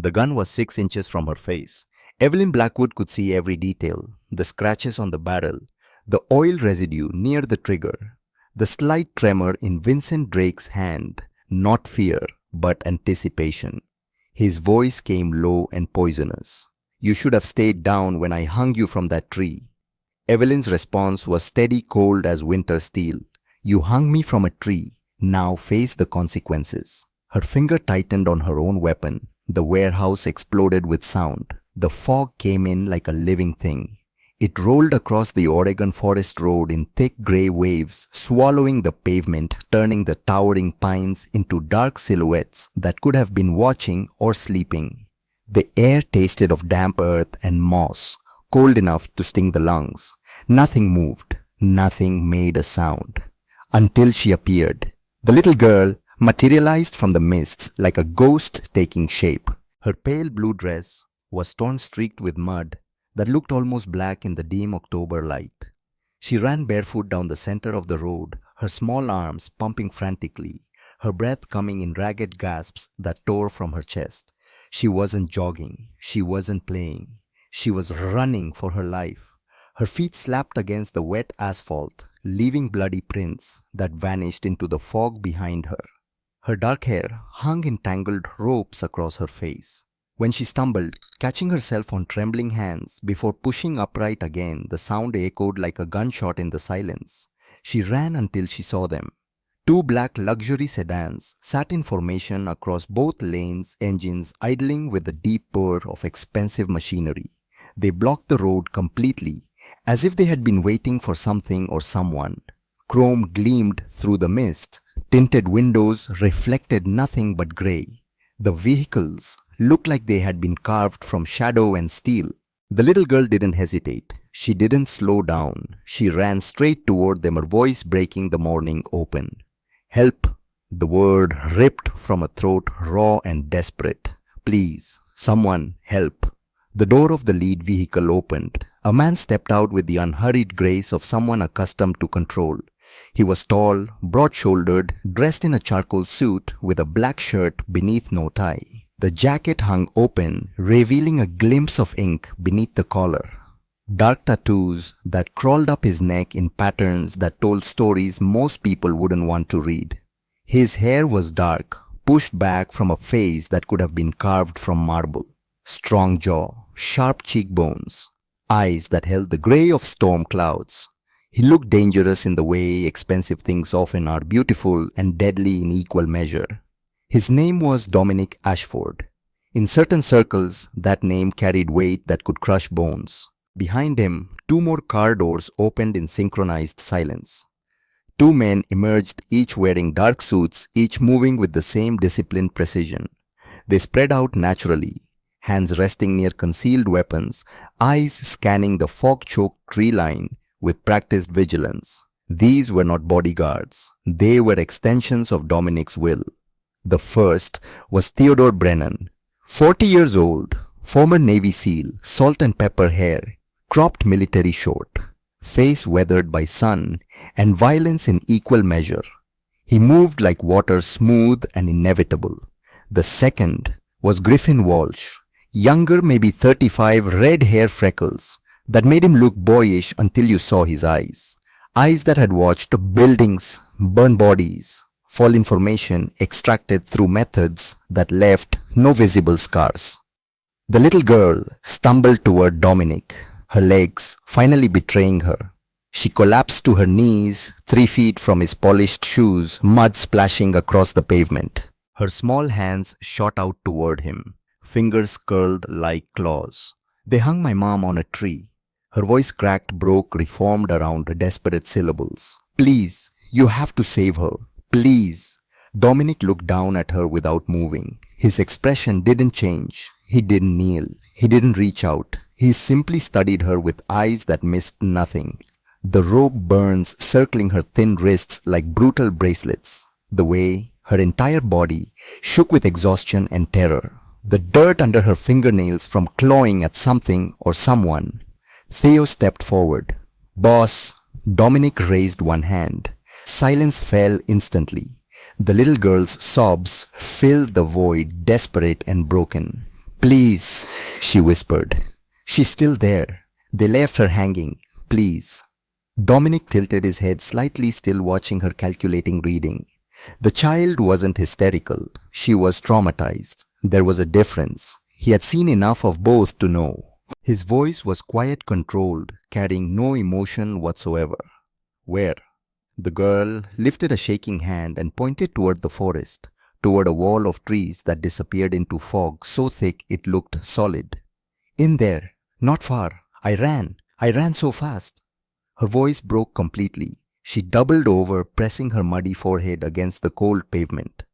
The gun was 6 inches from her face. Evelyn Blackwood could see every detail, the scratches on the barrel, the oil residue near the trigger, the slight tremor in Vincent Drake's hand, not fear, but anticipation. His voice came low and poisonous. "You should have stayed down when I hung you from that tree." Evelyn's response was steady cold as winter steel. "You hung me from a tree. Now face the consequences." Her finger tightened on her own weapon. The warehouse exploded with sound. The fog came in like a living thing. It rolled across the Oregon Forest Road in thick gray waves, swallowing the pavement, turning the towering pines into dark silhouettes that could have been watching or sleeping. The air tasted of damp earth and moss, cold enough to sting the lungs. Nothing moved. Nothing made a sound. Until she appeared. The little girl materialized from the mists like a ghost taking shape. Her pale blue dress was torn streaked with mud that looked almost black in the dim October light. She ran barefoot down the center of the road, her small arms pumping frantically, her breath coming in ragged gasps that tore from her chest. She wasn't jogging. She wasn't playing. She was running for her life. Her feet slapped against the wet asphalt, leaving bloody prints that vanished into the fog behind her. Her dark hair hung in tangled ropes across her face. When she stumbled, catching herself on trembling hands before pushing upright again, the sound echoed like a gunshot in the silence. She ran until she saw them. 2 black luxury sedans sat in formation across both lanes, engines idling with the deep purr of expensive machinery. They blocked the road completely, as if they had been waiting for something or someone. Chrome gleamed through the mist. Tinted windows reflected nothing but gray. The vehicles looked like they had been carved from shadow and steel. The little girl didn't hesitate. She didn't slow down. She ran straight toward them, her voice breaking the morning open. "Help!" The word ripped from a throat raw and desperate. "Please, someone, help!" The door of the lead vehicle opened. A man stepped out with the unhurried grace of someone accustomed to control. He was tall, broad-shouldered, dressed in a charcoal suit with a black shirt beneath no tie. The jacket hung open, revealing a glimpse of ink beneath the collar. Dark tattoos that crawled up his neck in patterns that told stories most people wouldn't want to read. His hair was dark, pushed back from a face that could have been carved from marble. Strong jaw, sharp cheekbones, eyes that held the gray of storm clouds. He looked dangerous in the way expensive things often are, beautiful and deadly in equal measure. His name was Dominic Ashford. In certain circles, that name carried weight that could crush bones. Behind him, 2 more car doors opened in synchronized silence. 2 men emerged, each wearing dark suits, each moving with the same disciplined precision. They spread out naturally, hands resting near concealed weapons, eyes scanning the fog-choked tree line with practiced vigilance. These were not bodyguards. They were extensions of Dominic's will. The first was Theodore Brennan, 40 years old, former Navy SEAL, salt and pepper hair, cropped military short, face weathered by sun and violence in equal measure. He moved like water, smooth and inevitable. The second was Griffin Walsh, younger, maybe 35, red hair, freckles that made him look boyish until you saw his eyes. Eyes that had watched buildings burn, bodies fall, information extracted through methods that left no visible scars. The little girl stumbled toward Dominic, her legs finally betraying her. She collapsed to her knees, 3 feet from his polished shoes, mud splashing across the pavement. Her small hands shot out toward him, fingers curled like claws. "They hung my mom on a tree." Her voice cracked, broke, reformed around desperate syllables. "Please, you have to save her. Please." Dominic looked down at her without moving. His expression didn't change. He didn't kneel. He didn't reach out. He simply studied her with eyes that missed nothing. The rope burns circling her thin wrists like brutal bracelets. The way her entire body shook with exhaustion and terror. The dirt under her fingernails from clawing at something or someone. Theo stepped forward. "Boss." Dominic raised one hand. Silence fell instantly. The little girl's sobs filled the void, desperate and broken. Please, she whispered. She's still there. They left her hanging. Please. Dominic tilted his head slightly, still watching her calculating reading. The child wasn't hysterical. She was traumatized. There was a difference. He had seen enough of both to know. His voice was quiet, controlled, carrying no emotion whatsoever. Where? The girl lifted a shaking hand and pointed toward the forest, toward a wall of trees that disappeared into fog so thick it looked solid. In there. Not far. I ran so fast. Her voice broke completely. She doubled over, pressing her muddy forehead against the cold pavement.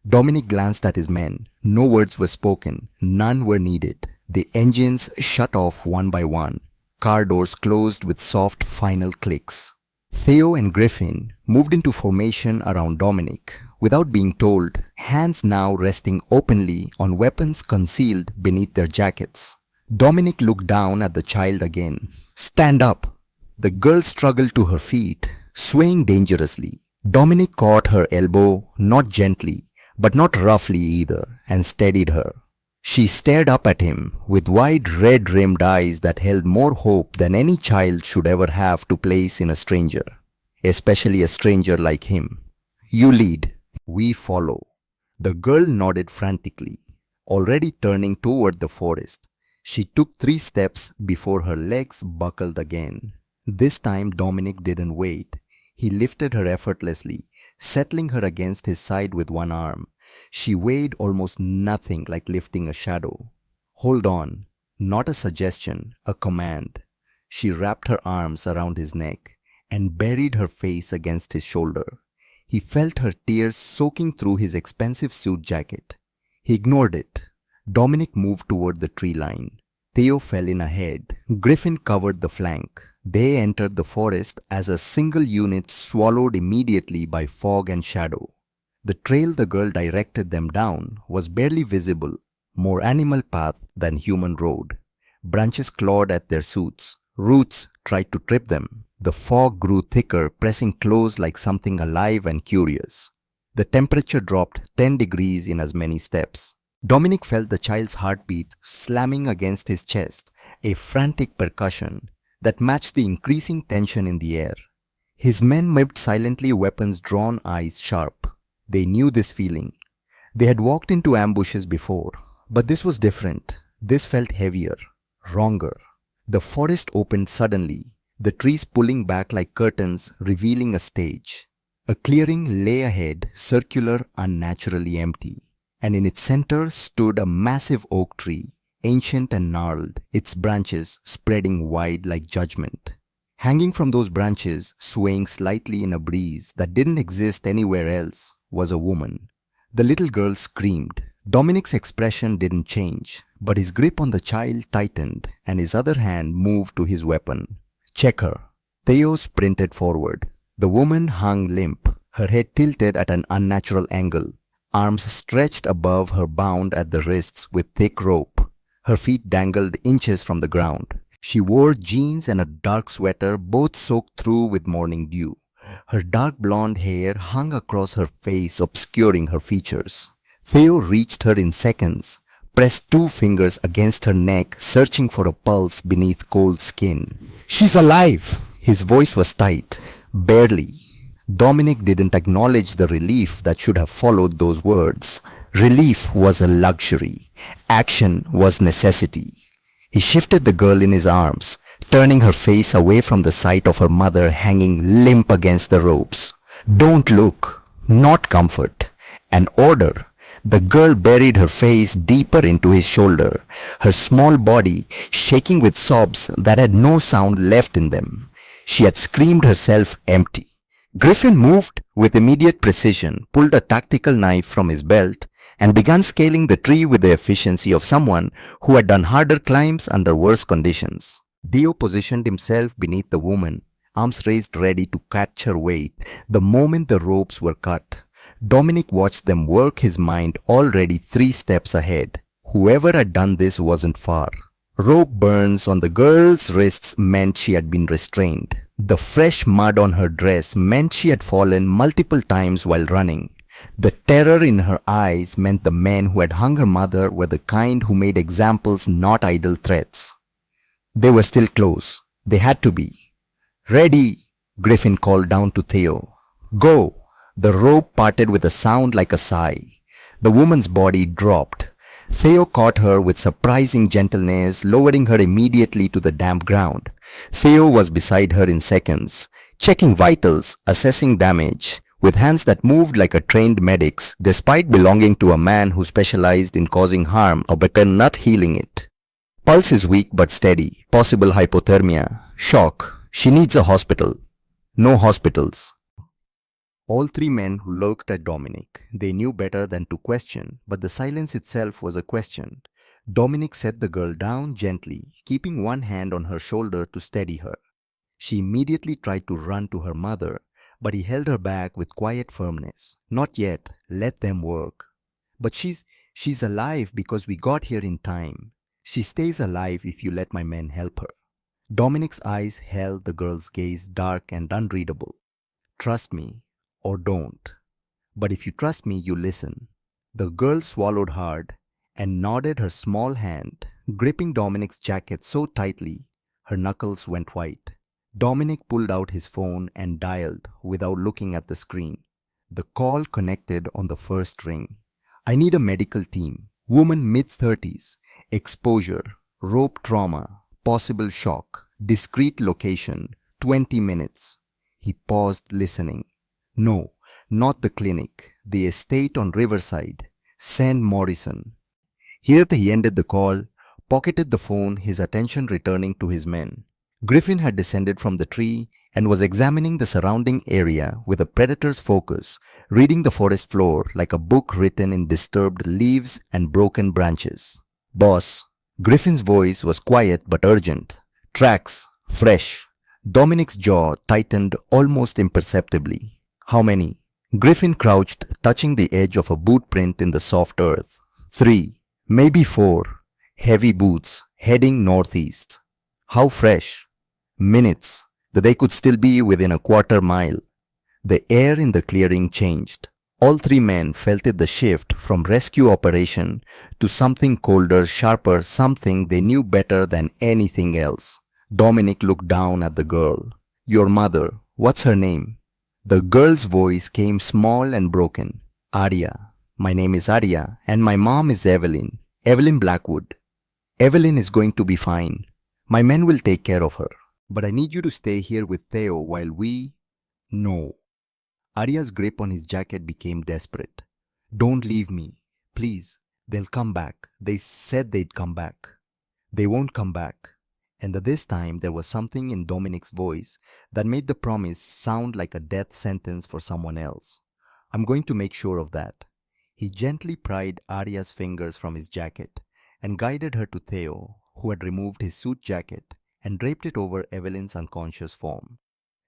Dominic glanced at his men. No words were spoken. None were needed. The engines shut off one by one. Car doors closed with soft final clicks. Theo and Griffin moved into formation around Dominic, without being told, hands now resting openly on weapons concealed beneath their jackets. Dominic looked down at the child again. Stand up! The girl struggled to her feet, swaying dangerously. Dominic caught her elbow, not gently, but not roughly either, and steadied her. She stared up at him with wide red-rimmed eyes that held more hope than any child should ever have to place in a stranger, especially a stranger like him. You lead, we follow. The girl nodded frantically, already turning toward the forest. She took 3 steps before her legs buckled again. This time Dominic didn't wait. He lifted her effortlessly, settling her against his side with one arm. She weighed almost nothing, like lifting a shadow. Hold on. Not a suggestion, a command. She wrapped her arms around his neck and buried her face against his shoulder. He felt her tears soaking through his expensive suit jacket. He ignored it. Dominic moved toward the tree line. Theo fell in ahead. Griffin covered the flank. They entered the forest as a single unit, swallowed immediately by fog and shadow. The trail the girl directed them down was barely visible, more animal path than human road. Branches clawed at their suits. Roots tried to trip them. The fog grew thicker, pressing close like something alive and curious. The temperature dropped 10 degrees in as many steps. Dominic felt the child's heartbeat slamming against his chest, a frantic percussion that matched the increasing tension in the air. His men moved silently, weapons drawn, eyes sharp. They knew this feeling. They had walked into ambushes before, but this was different. This felt heavier, wronger. The forest opened suddenly, the trees pulling back like curtains, revealing a stage. A clearing lay ahead, circular, unnaturally empty, and in its center stood a massive oak tree, ancient and gnarled, its branches spreading wide like judgment. Hanging from those branches, swaying slightly in a breeze that didn't exist anywhere else, was a woman. The little girl screamed. Dominic's expression didn't change, but his grip on the child tightened and his other hand moved to his weapon. Check her. Theo sprinted forward. The woman hung limp, her head tilted at an unnatural angle, arms stretched above her bound at the wrists with thick rope. Her feet dangled inches from the ground. She wore jeans and a dark sweater, both soaked through with morning dew. Her dark blonde hair hung across her face, obscuring her features. Theo reached her in seconds, pressed 2 fingers against her neck, searching for a pulse beneath cold skin. She's alive! His voice was tight, barely. Dominic didn't acknowledge the relief that should have followed those words. Relief was a luxury. Action was necessity. He shifted the girl in his arms, turning her face away from the sight of her mother hanging limp against the ropes. Don't look. Not comfort. An order. The girl buried her face deeper into his shoulder, her small body shaking with sobs that had no sound left in them. She had screamed herself empty. Griffin moved with immediate precision, pulled a tactical knife from his belt, and began scaling the tree with the efficiency of someone who had done harder climbs under worse conditions. Theo positioned himself beneath the woman, arms raised ready to catch her weight the moment the ropes were cut. Dominic watched them work, his mind already 3 steps ahead. Whoever had done this wasn't far. Rope burns on the girl's wrists meant she had been restrained. The fresh mud on her dress meant she had fallen multiple times while running. The terror in her eyes meant the men who had hung her mother were the kind who made examples, not idle threats. They were still close. They had to be. "Ready," Griffin called down to Theo. "Go." The rope parted with a sound like a sigh. The woman's body dropped. Theo caught her with surprising gentleness, lowering her immediately to the damp ground. Theo was beside her in seconds, checking vitals, assessing damage, with hands that moved like a trained medic's, despite belonging to a man who specialized in causing harm or better not healing it. Pulse is weak but steady. Possible hypothermia. Shock. She needs a hospital. No hospitals. All three men looked at Dominic. They knew better than to question, but the silence itself was a question. Dominic set the girl down gently, keeping one hand on her shoulder to steady her. She immediately tried to run to her mother, but he held her back with quiet firmness. "Not yet. Let them work." "But she's alive because we got here in time. She stays alive if you let my men help her." Dominic's eyes held the girl's gaze dark and unreadable. "Trust me, or don't. But if you trust me, you listen." The girl swallowed hard and nodded her small hand, gripping Dominic's jacket so tightly her knuckles went white. Dominic pulled out his phone and dialed without looking at the screen. The call connected on the first ring. "I need a medical team. Woman mid-30s. Exposure. Rope trauma. Possible shock. Discrete location. 20 minutes. He paused, listening. "No, not the clinic. The estate on Riverside. Send Morrison." Here he ended the call, pocketed the phone, his attention returning to his men. Griffin had descended from the tree and was examining the surrounding area with a predator's focus, reading the forest floor like a book written in disturbed leaves and broken branches. "Boss." Griffin's voice was quiet but urgent. "Tracks. Fresh." Dominic's jaw tightened almost imperceptibly. "How many?" Griffin crouched, touching the edge of a boot print in the soft earth. 3, maybe 4. Heavy boots, heading northeast. "How fresh?" "Minutes. They could still be within a quarter mile." The air in the clearing changed. All three men felt it, the shift from rescue operation to something colder, sharper, something they knew better than anything else. Dominic looked down at the girl. "Your mother, what's her name?" The girl's voice came small and broken. "Arya. My name is Arya and my mom is Evelyn. Evelyn Blackwood. Evelyn is going to be fine. My men will take care of her. But I need you to stay here with Theo while we..." "No." Arya's grip on his jacket became desperate. "Don't leave me. Please. They'll come back. They said they'd come back." "They won't come back." And this time there was something in Dominic's voice that made the promise sound like a death sentence for someone else. "I'm going to make sure of that." He gently pried Arya's fingers from his jacket and guided her to Theo, who had removed his suit jacket and draped it over Evelyn's unconscious form.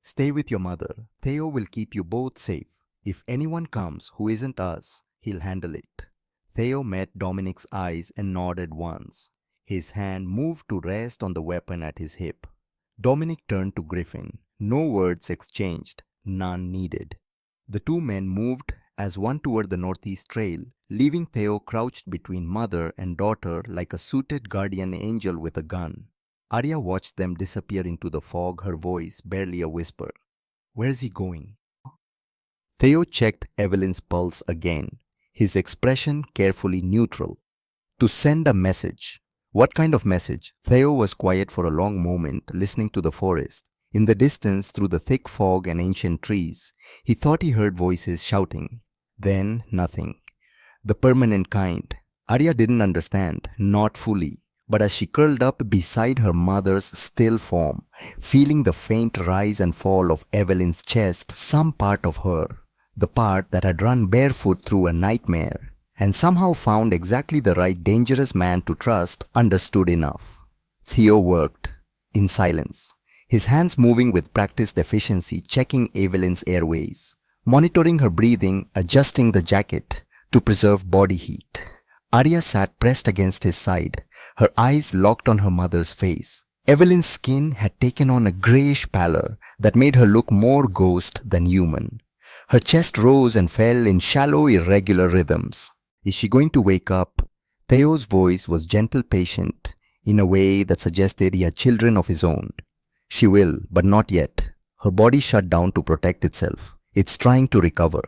"Stay with your mother. Theo will keep you both safe. If anyone comes who isn't us, he'll handle it." Theo met Dominic's eyes and nodded once. His hand moved to rest on the weapon at his hip. Dominic turned to Griffin. No words exchanged, none needed. The two men moved as one toward the northeast trail, leaving Theo crouched between mother and daughter like a suited guardian angel with a gun. Arya watched them disappear into the fog, her voice barely a whisper. "Where's he going?" Theo checked Evelyn's pulse again, his expression carefully neutral. "To send a message." "What kind of message?" Theo was quiet for a long moment, listening to the forest. In the distance, through the thick fog and ancient trees, he thought he heard voices shouting. Then nothing. The permanent kind. Arya didn't understand, not fully. But as she curled up beside her mother's still form, feeling the faint rise and fall of Evelyn's chest, some part of her, the part that had run barefoot through a nightmare, and somehow found exactly the right dangerous man to trust, understood enough. Theo worked, in silence, his hands moving with practiced efficiency, checking Evelyn's airways, monitoring her breathing, adjusting the jacket to preserve body heat. Arya sat pressed against his side, her eyes locked on her mother's face. Evelyn's skin had taken on a grayish pallor that made her look more ghost than human. Her chest rose and fell in shallow, irregular rhythms. Is she going to wake up? Theo's voice was gentle, patient, in a way that suggested he had children of his own. She will, but not yet. Her body shut down to protect itself. It's trying to recover.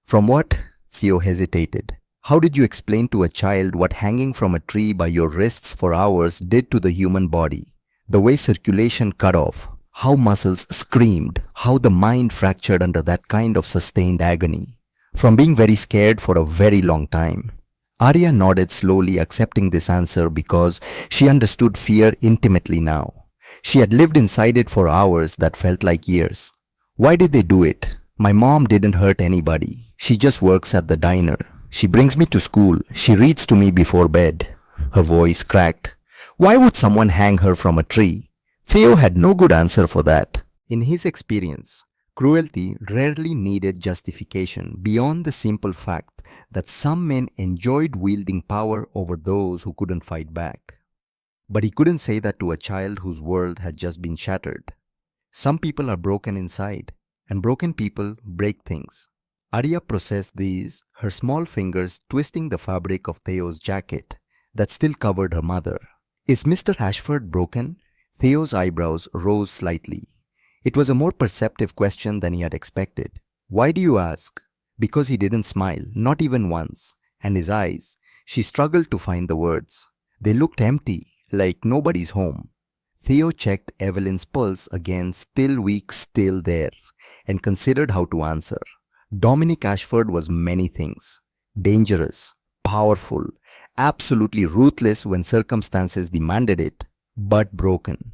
From what? Theo hesitated. How did you explain to a child what hanging from a tree by your wrists for hours did to the human body? The way circulation cut off, how muscles screamed, how the mind fractured under that kind of sustained agony. From being very scared for a very long time. Arya nodded slowly, accepting this answer because she understood fear intimately now. She had lived inside it for hours that felt like years. Why did they do it? My mom didn't hurt anybody. She just works at the diner. She brings me to school. She reads to me before bed. Her voice cracked. Why would someone hang her from a tree? Theo had no good answer for that. In his experience, cruelty rarely needed justification beyond the simple fact that some men enjoyed wielding power over those who couldn't fight back. But he couldn't say that to a child whose world had just been shattered. Some people are broken inside, and broken people break things. Arya processed these, her small fingers twisting the fabric of Theo's jacket that still covered her mother. Is Mr. Ashford broken? Theo's eyebrows rose slightly. It was a more perceptive question than he had expected. Why do you ask? Because he didn't smile, not even once, and his eyes, she struggled to find the words. They looked empty, like nobody's home. Theo checked Evelyn's pulse again, still weak, still there, and considered how to answer. Dominic Ashford was many things. Dangerous, powerful, absolutely ruthless when circumstances demanded it, but broken.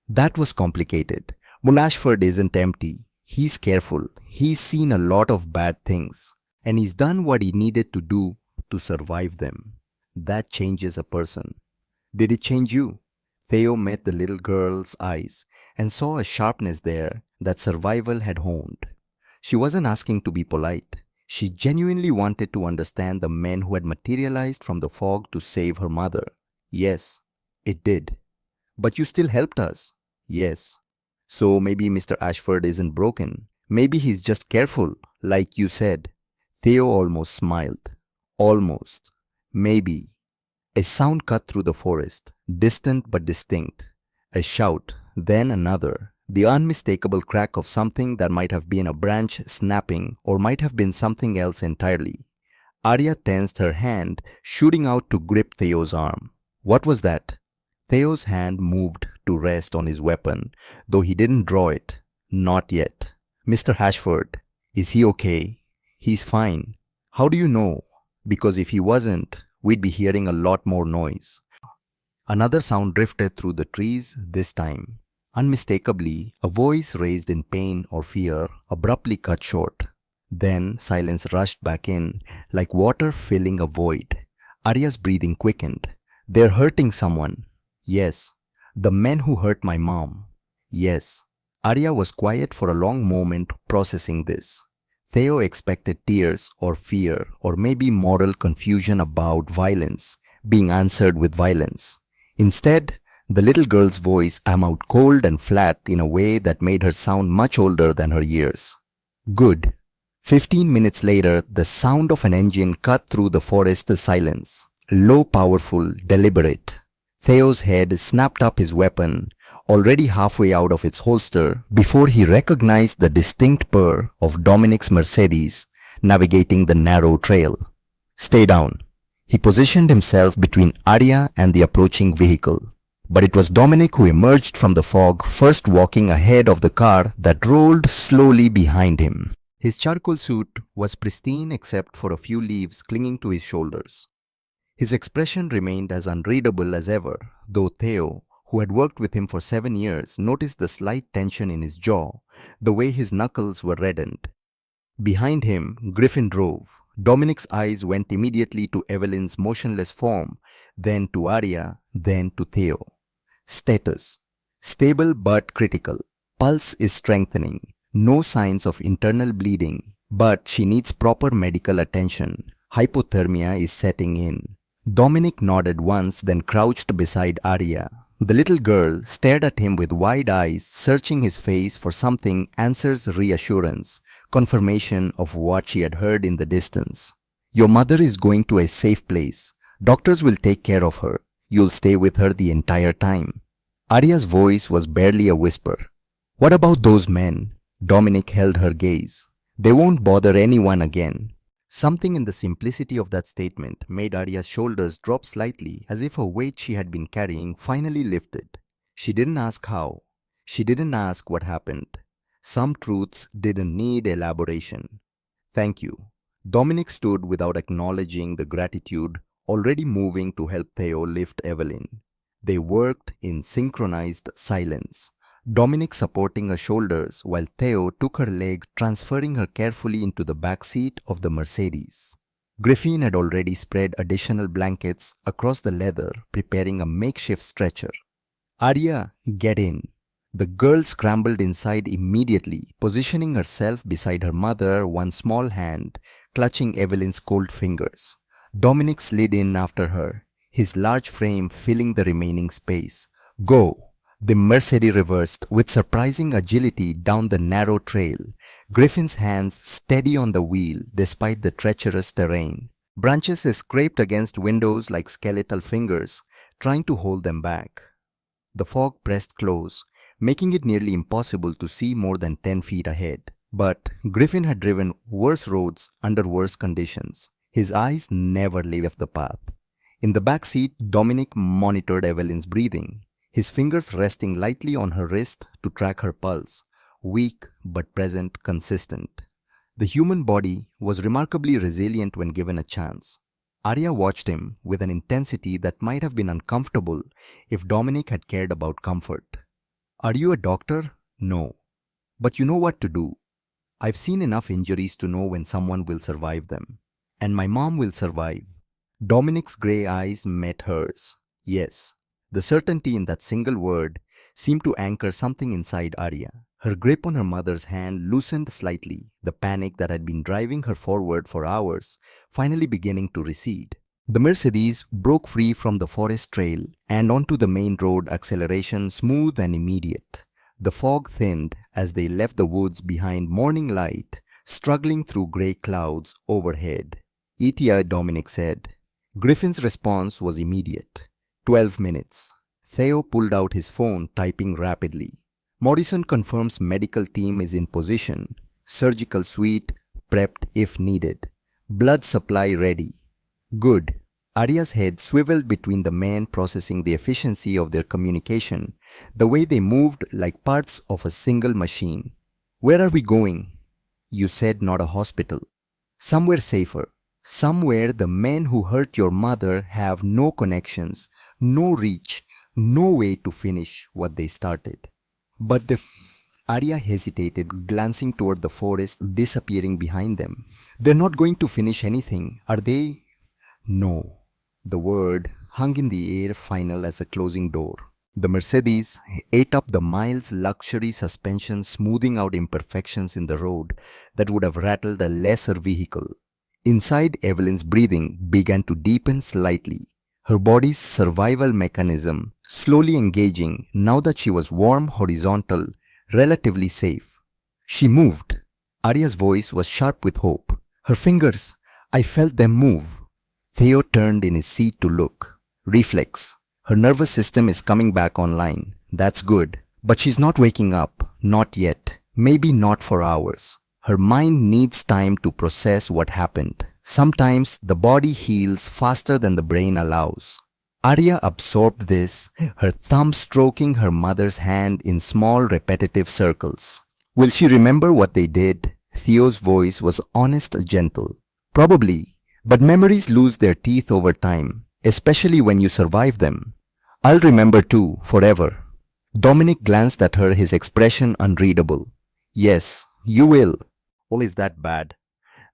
That was complicated. Mul Ashford isn't empty. He's careful. He's seen a lot of bad things. And he's done what he needed to do to survive them. That changes a person. Did it change you? Theo met the little girl's eyes and saw a sharpness there that survival had honed. She wasn't asking to be polite. She genuinely wanted to understand the men who had materialized from the fog to save her mother. Yes, it did. But you still helped us. Yes. So maybe Mr. Ashford isn't broken. Maybe he's just careful, like you said. Theo almost smiled. Almost. Maybe. A sound cut through the forest, distant but distinct. A shout, then another. The unmistakable crack of something that might have been a branch snapping or might have been something else entirely. Arya tensed her hand, shooting out to grip Theo's arm. What was that? Theo's hand moved to rest on his weapon, though he didn't draw it. Not yet. Mr. Ashford, is he okay? He's fine. How do you know? Because if he wasn't, we'd be hearing a lot more noise. Another sound drifted through the trees, this time. Unmistakably, a voice raised in pain or fear abruptly cut short. Then silence rushed back in, like water filling a void. Arya's breathing quickened. They're hurting someone. Yes. The men who hurt my mom. Yes. Arya was quiet for a long moment, processing this. Theo expected tears or fear or maybe moral confusion about violence being answered with violence. Instead, the little girl's voice came out cold and flat in a way that made her sound much older than her years. Good. 15 minutes later, the sound of an engine cut through the forest's silence. Low, powerful, deliberate. Theo's head snapped up his weapon, already halfway out of its holster, before he recognized the distinct purr of Dominic's Mercedes navigating the narrow trail. Stay down. He positioned himself between Arya and the approaching vehicle. But it was Dominic who emerged from the fog, first walking ahead of the car that rolled slowly behind him. His charcoal suit was pristine except for a few leaves clinging to his shoulders. His expression remained as unreadable as ever, though Theo, who had worked with him for 7 years, noticed the slight tension in his jaw, the way his knuckles were reddened. Behind him, Griffin drove. Dominic's eyes went immediately to Evelyn's motionless form, then to Arya, then to Theo. Status: stable but critical. Pulse is strengthening. No signs of internal bleeding, but she needs proper medical attention. Hypothermia is setting in. Dominic nodded once, then crouched beside Arya. The little girl stared at him with wide eyes, searching his face for something answers reassurance, confirmation of what she had heard in the distance. Your mother is going to a safe place. Doctors will take care of her. You'll stay with her the entire time. Arya's voice was barely a whisper. What about those men? Dominic held her gaze. They won't bother anyone again. Something in the simplicity of that statement made Arya's shoulders drop slightly, as if a weight she had been carrying finally lifted. She didn't ask how. She didn't ask what happened. Some truths didn't need elaboration. Thank you. Dominic stood without acknowledging the gratitude already moving to help Theo lift Evelyn. They worked in synchronized silence. Dominic supporting her shoulders while Theo took her leg, transferring her carefully into the back seat of the Mercedes. Griffin had already spread additional blankets across the leather, preparing a makeshift stretcher. Arya, get in. The girl scrambled inside immediately, positioning herself beside her mother, one small hand clutching Evelyn's cold fingers. Dominic slid in after her, his large frame filling the remaining space. Go! The Mercedes reversed with surprising agility down the narrow trail, Griffin's hands steady on the wheel despite the treacherous terrain. Branches scraped against windows like skeletal fingers, trying to hold them back. The fog pressed close, making it nearly impossible to see more than 10 feet ahead. But Griffin had driven worse roads under worse conditions. His eyes never left the path. In the back seat, Dominic monitored Evelyn's breathing, his fingers resting lightly on her wrist to track her pulse, weak but present, consistent. The human body was remarkably resilient when given a chance. Arya watched him with an intensity that might have been uncomfortable if Dominic had cared about comfort. Are you a doctor? No. But you know what to do. I've seen enough injuries to know when someone will survive them. And my mom will survive. Dominic's grey eyes met hers. Yes. The certainty in that single word seemed to anchor something inside Arya. Her grip on her mother's hand loosened slightly, the panic that had been driving her forward for hours finally beginning to recede. The Mercedes broke free from the forest trail and onto the main road, acceleration smooth and immediate. The fog thinned as they left the woods behind, morning light struggling through grey clouds overhead. "ETA," Dominic said. Griffin's response was immediate. 12 minutes. Theo pulled out his phone, typing rapidly. Morrison confirms medical team is in position. Surgical suite prepped if needed. Blood supply ready. Good. Arya's head swiveled between the men, processing the efficiency of their communication, the way they moved like parts of a single machine. Where are we going? You said not a hospital. Somewhere safer. Somewhere the men who hurt your mother have no connections, no reach, no way to finish what they started. But Arya hesitated, glancing toward the forest disappearing behind them. They're not going to finish anything, are they? No. The word hung in the air, final as a closing door. The Mercedes ate up the miles luxury suspension, smoothing out imperfections in the road that would have rattled a lesser vehicle. Inside, Evelyn's breathing began to deepen slightly, her body's survival mechanism slowly engaging now that she was warm, horizontal, relatively safe. She moved. Arya's voice was sharp with hope. Her fingers, I felt them move. Theo turned in his seat to look. Reflex. Her nervous system is coming back online. That's good. But she's not waking up. Not yet. Maybe not for hours. Her mind needs time to process what happened. Sometimes the body heals faster than the brain allows. Arya absorbed this, her thumb stroking her mother's hand in small repetitive circles. Will she remember what they did? Theo's voice was honest, gentle. Probably, but memories lose their teeth over time, especially when you survive them. I'll remember too, forever. Dominic glanced at her, his expression unreadable. Yes, you will. Well, is that bad?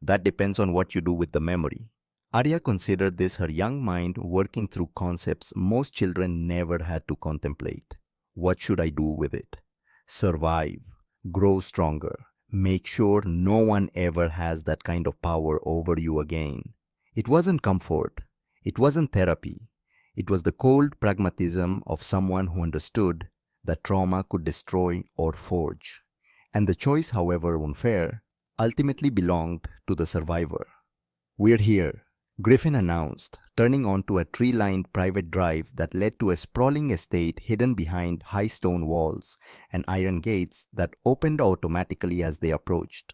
That depends on what you do with the memory. Arya considered this, her young mind working through concepts most children never had to contemplate. What should I do with it? Survive, grow stronger, make sure no one ever has that kind of power over you again. It wasn't comfort. It wasn't therapy. It was the cold pragmatism of someone who understood that trauma could destroy or forge. And the choice, however unfair, ultimately belonged to the survivor. "We're here," Griffin announced, turning onto a tree-lined private drive that led to a sprawling estate hidden behind high stone walls and iron gates that opened automatically as they approached.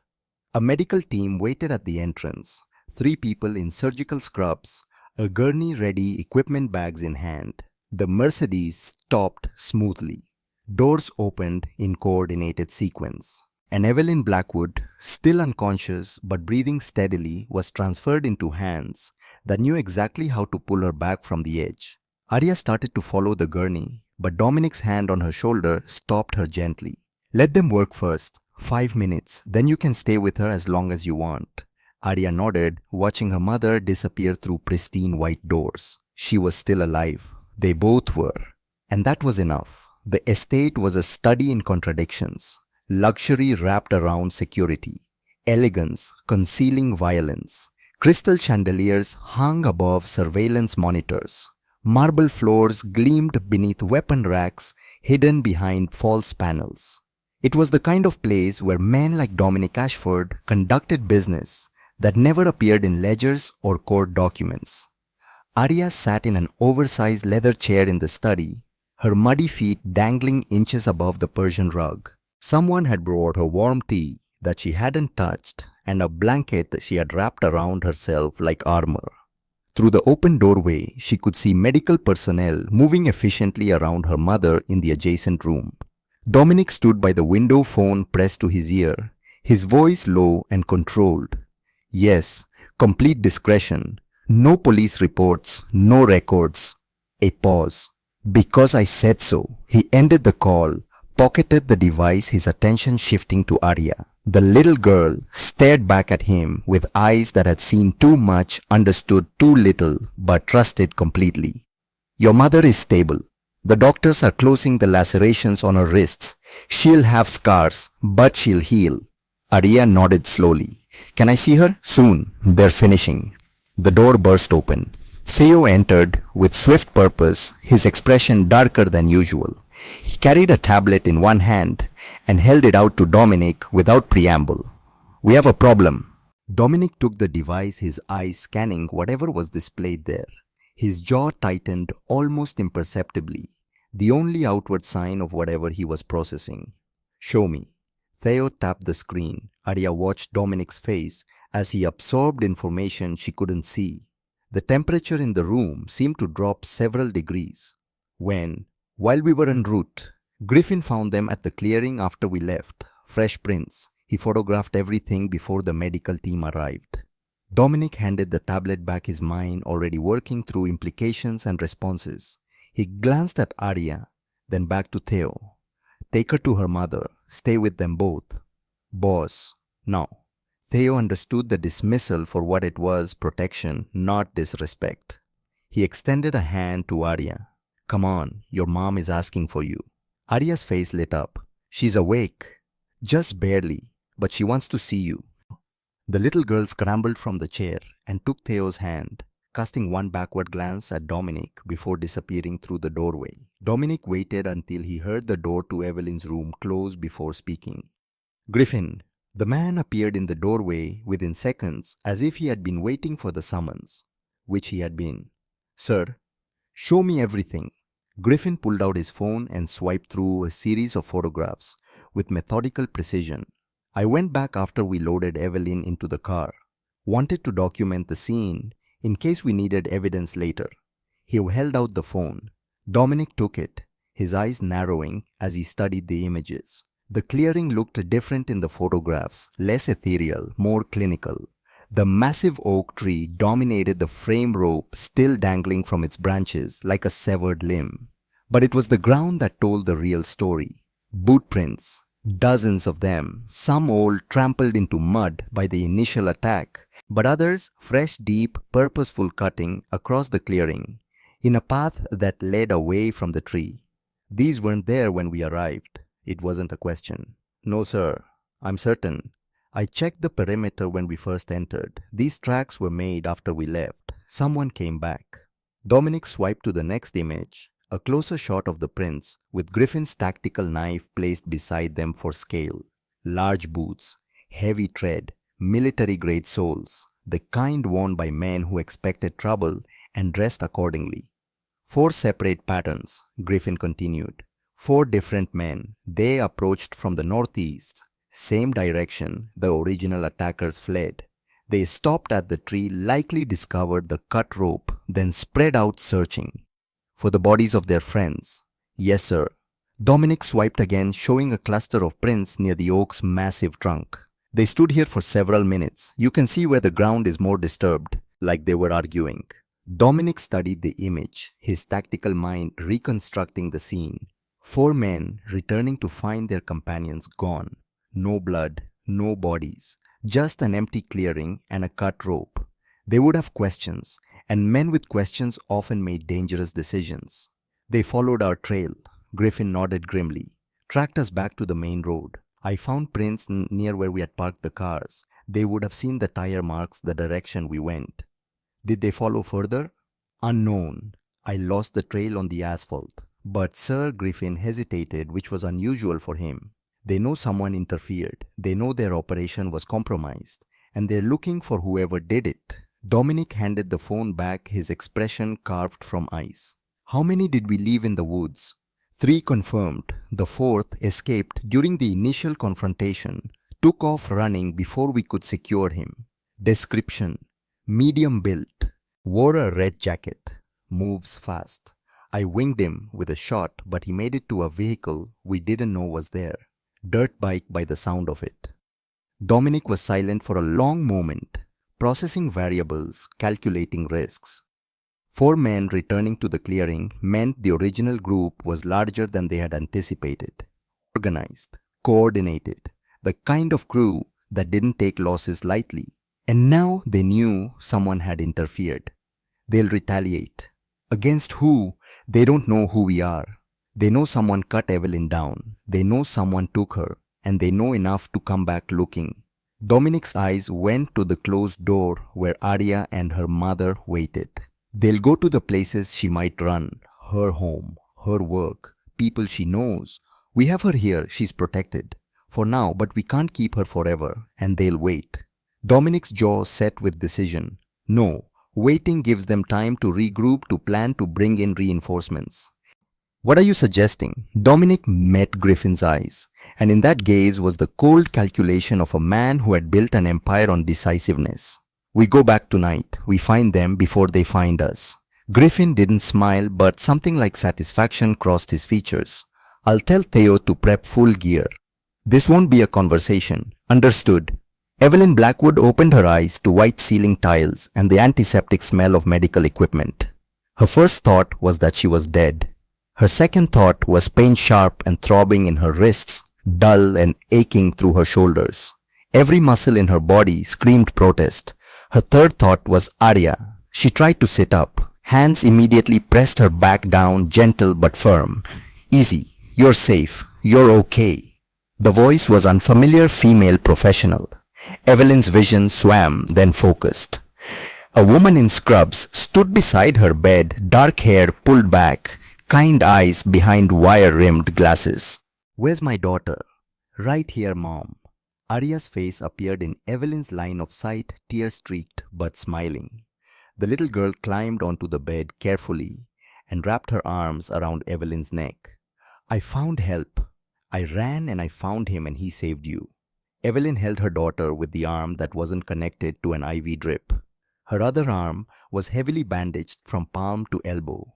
A medical team waited at the entrance, 3 people in surgical scrubs, a gurney-ready equipment bags in hand. The Mercedes stopped smoothly. Doors opened in coordinated sequence, and Evelyn Blackwood, still unconscious but breathing steadily, was transferred into hands that knew exactly how to pull her back from the edge. Arya started to follow the gurney, but Dominic's hand on her shoulder stopped her gently. "Let them work first. 5 minutes, then you can stay with her as long as you want." Arya nodded, watching her mother disappear through pristine white doors. She was still alive. They both were. And that was enough. The estate was a study in contradictions. Luxury wrapped around security. Elegance concealing violence. Crystal chandeliers hung above surveillance monitors. Marble floors gleamed beneath weapon racks hidden behind false panels. It was the kind of place where men like Dominic Ashford conducted business that never appeared in ledgers or court documents. Arya sat in an oversized leather chair in the study, her muddy feet dangling inches above the Persian rug. Someone had brought her warm tea that she hadn't touched and a blanket she had wrapped around herself like armor. Through the open doorway, she could see medical personnel moving efficiently around her mother in the adjacent room. Dominic stood by the window, phone pressed to his ear, his voice low and controlled. Yes, complete discretion. No police reports, no records. A pause. "Because I said so." He ended the call, pocketed the device, his attention shifting to Arya. The little girl stared back at him with eyes that had seen too much, understood too little, but trusted completely. "Your mother is stable. The doctors are closing the lacerations on her wrists. She'll have scars, but she'll heal." Arya nodded slowly. "Can I see her?" "Soon. They're finishing." The door burst open. Theo entered with swift purpose, his expression darker than usual. He carried a tablet in one hand and held it out to Dominic without preamble. "We have a problem." Dominic took the device, his eyes scanning whatever was displayed there. His jaw tightened almost imperceptibly, the only outward sign of whatever he was processing. "Show me." Theo tapped the screen. Arya watched Dominic's face as he absorbed information she couldn't see. The temperature in the room seemed to drop several degrees. While we were en route, Griffin found them at the clearing after we left. Fresh prints. He photographed everything before the medical team arrived. Dominic handed the tablet back, his mind already working through implications and responses. He glanced at Arya, then back to Theo. "Take her to her mother. Stay with them both." "Boss." "No." Theo understood the dismissal for what it was, protection, not disrespect. He extended a hand to Arya. "Come on, your mom is asking for you." Arya's face lit up. "She's awake. Just barely, but she wants to see you." The little girl scrambled from the chair and took Theo's hand, casting one backward glance at Dominic before disappearing through the doorway. Dominic waited until he heard the door to Evelyn's room close before speaking. "Griffin." The man appeared in the doorway within seconds, as if he had been waiting for the summons, which he had been. "Sir, show me everything." Griffin pulled out his phone and swiped through a series of photographs with methodical precision. "I went back after we loaded Evelyn into the car. Wanted to document the scene in case we needed evidence later." He held out the phone. Dominic took it, his eyes narrowing as he studied the images. The clearing looked different in the photographs, less ethereal, more clinical. The massive oak tree dominated the frame rope still dangling from its branches like a severed limb. But it was the ground that told the real story. Boot prints, dozens of them, some old, trampled into mud by the initial attack, but others fresh, deep, purposeful cutting across the clearing, in a path that led away from the tree. These weren't there when we arrived. It wasn't a question. "No, sir. I'm certain. I checked the perimeter when we first entered. These tracks were made after we left. Someone came back." Dominic swiped to the next image, a closer shot of the prints, with Griffin's tactical knife placed beside them for scale. Large boots, Heavy tread, military-grade soles, the kind worn by men who expected trouble and dressed accordingly. 4 separate patterns, Griffin continued. 4 different men. They approached from the northeast. Same direction the original attackers fled. They stopped at the tree, likely discovered the cut rope, then spread out searching for the bodies of their friends. Yes, sir. Dominic swiped again, showing a cluster of prints near the oak's massive trunk. They stood here for several minutes. You can see where the ground is more disturbed, like they were arguing. Dominic studied the image, his tactical mind reconstructing the scene. 4 men returning to find their companions gone. No blood, no bodies, just an empty clearing and a cut rope. They would have questions, and men with questions often made dangerous decisions. They followed our trail. Griffin nodded grimly. Tracked us back to the main road. I found prints near where we had parked the cars. They would have seen the tire marks the direction we went. Did they follow further? Unknown. I lost the trail on the asphalt. But Sir Griffin hesitated, which was unusual for him. They know someone interfered. They know their operation was compromised. And they're looking for whoever did it. Dominic handed the phone back, his expression carved from ice. How many did we leave in the woods? 3 confirmed. The 4th escaped during the initial confrontation, took off running before we could secure him. Description: medium built, wore a red jacket, moves fast. I winged him with a shot, but he made it to a vehicle we didn't know was there. Dirt bike by the sound of it. Dominic was silent for a long moment, processing variables, calculating risks. 4 men returning to the clearing meant the original group was larger than they had anticipated. Organized, coordinated, the kind of crew that didn't take losses lightly. And now they knew someone had interfered. They'll retaliate. Against who? They don't know who we are. They know someone cut Evelyn down. They know someone took her. And they know enough to come back looking. Dominic's eyes went to the closed door where Arya and her mother waited. They'll go to the places she might run. Her home, her work, people she knows. We have her here, she's protected. For now, but we can't keep her forever. And they'll wait. Dominic's jaw set with decision. No, waiting gives them time to regroup, to plan, to bring in reinforcements. What are you suggesting? Dominic met Griffin's eyes, and in that gaze was the cold calculation of a man who had built an empire on decisiveness. We go back tonight. We find them before they find us. Griffin didn't smile, but something like satisfaction crossed his features. I'll tell Theo to prep full gear. This won't be a conversation. Understood. Evelyn Blackwood opened her eyes to white ceiling tiles and the antiseptic smell of medical equipment. Her first thought was that she was dead. Her second thought was pain sharp and throbbing in her wrists, dull and aching through her shoulders. Every muscle in her body screamed protest. Her third thought was Arya. She tried to sit up. Hands immediately pressed her back down, gentle but firm. Easy. You're safe. You're okay. The voice was unfamiliar female professional. Evelyn's vision swam, then focused. A woman in scrubs stood beside her bed, dark hair pulled back, kind eyes behind wire-rimmed glasses. Where's my daughter? Right here, Mom. Arya's face appeared in Evelyn's line of sight, tear-streaked but smiling. The little girl climbed onto the bed carefully and wrapped her arms around Evelyn's neck. I found help. I ran and I found him and he saved you. Evelyn held her daughter with the arm that wasn't connected to an IV drip. Her other arm was heavily bandaged from palm to elbow.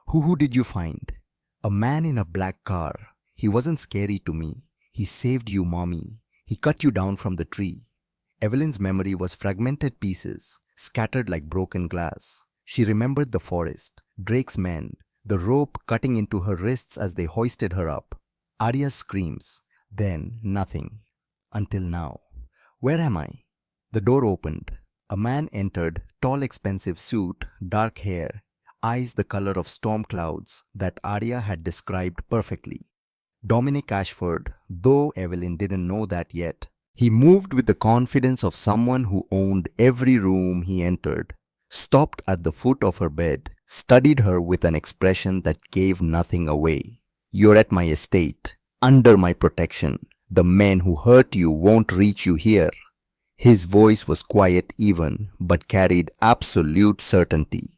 Who did you find? A man in a black car. He wasn't scary to me. He saved you, Mommy. He cut you down from the tree. Evelyn's memory was fragmented pieces, scattered like broken glass. She remembered the forest, Drake's men, the rope cutting into her wrists as they hoisted her up. Arya's screams. Then nothing. Until now. Where am I? The door opened. A man entered, tall, expensive suit, dark hair, eyes the color of storm clouds that Arya had described perfectly. Dominic Ashford, though Evelyn didn't know that yet. He moved with the confidence of someone who owned every room he entered, stopped at the foot of her bed, studied her with an expression that gave nothing away. You're at my estate, under my protection. The men who hurt you won't reach you here. His voice was quiet even, but carried absolute certainty.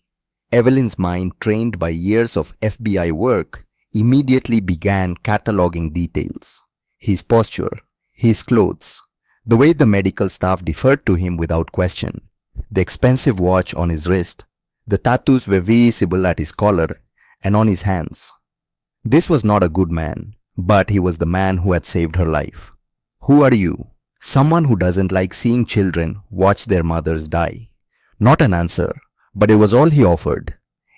Evelyn's mind, trained by years of FBI work, immediately began cataloging details. His posture, his clothes, the way the medical staff deferred to him without question, the expensive watch on his wrist, the tattoos were visible at his collar and on his hands. This was not a good man, but he was the man who had saved her life. Who are you? Someone who doesn't like seeing children watch their mothers die. Not an answer, but it was all he offered.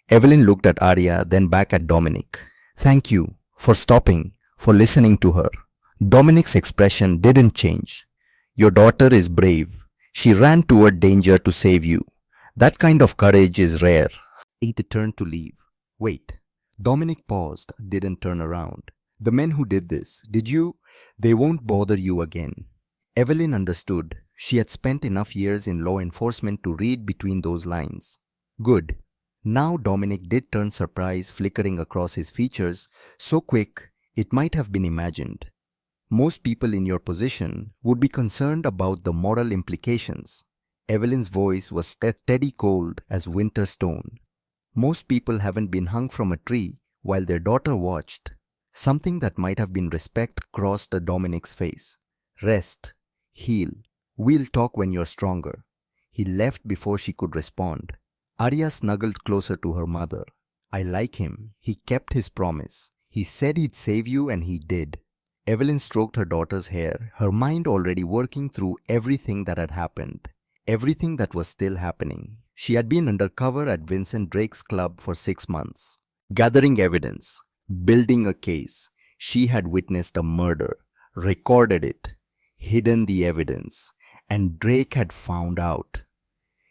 Evelyn looked at Arya, then back at Dominic. Thank you for stopping, for listening to her. Dominic's expression didn't change. Your daughter is brave. She ran toward danger to save you. That kind of courage is rare. He turned to leave. Wait. Dominic paused, didn't turn around. The men who did this, did you? They won't bother you again. Evelyn understood. She had spent enough years in law enforcement to read between those lines. Good. Now Dominic did turn, surprise flickering across his features, so quick it might have been imagined. Most people in your position would be concerned about the moral implications. Evelyn's voice was steady cold as winter stone. Most people haven't been hung from a tree while their daughter watched. Something that might have been respect crossed Dominic's face. Rest. Heal. We'll talk when you're stronger. He left before she could respond. Arya snuggled closer to her mother. I like him. He kept his promise. He said he'd save you and he did. Evelyn stroked her daughter's hair, her mind already working through everything that had happened. Everything that was still happening. She had been undercover at Vincent Drake's club for 6 months. Gathering evidence. Building a case. She had witnessed a murder. Recorded it. Hidden the evidence. And Drake had found out.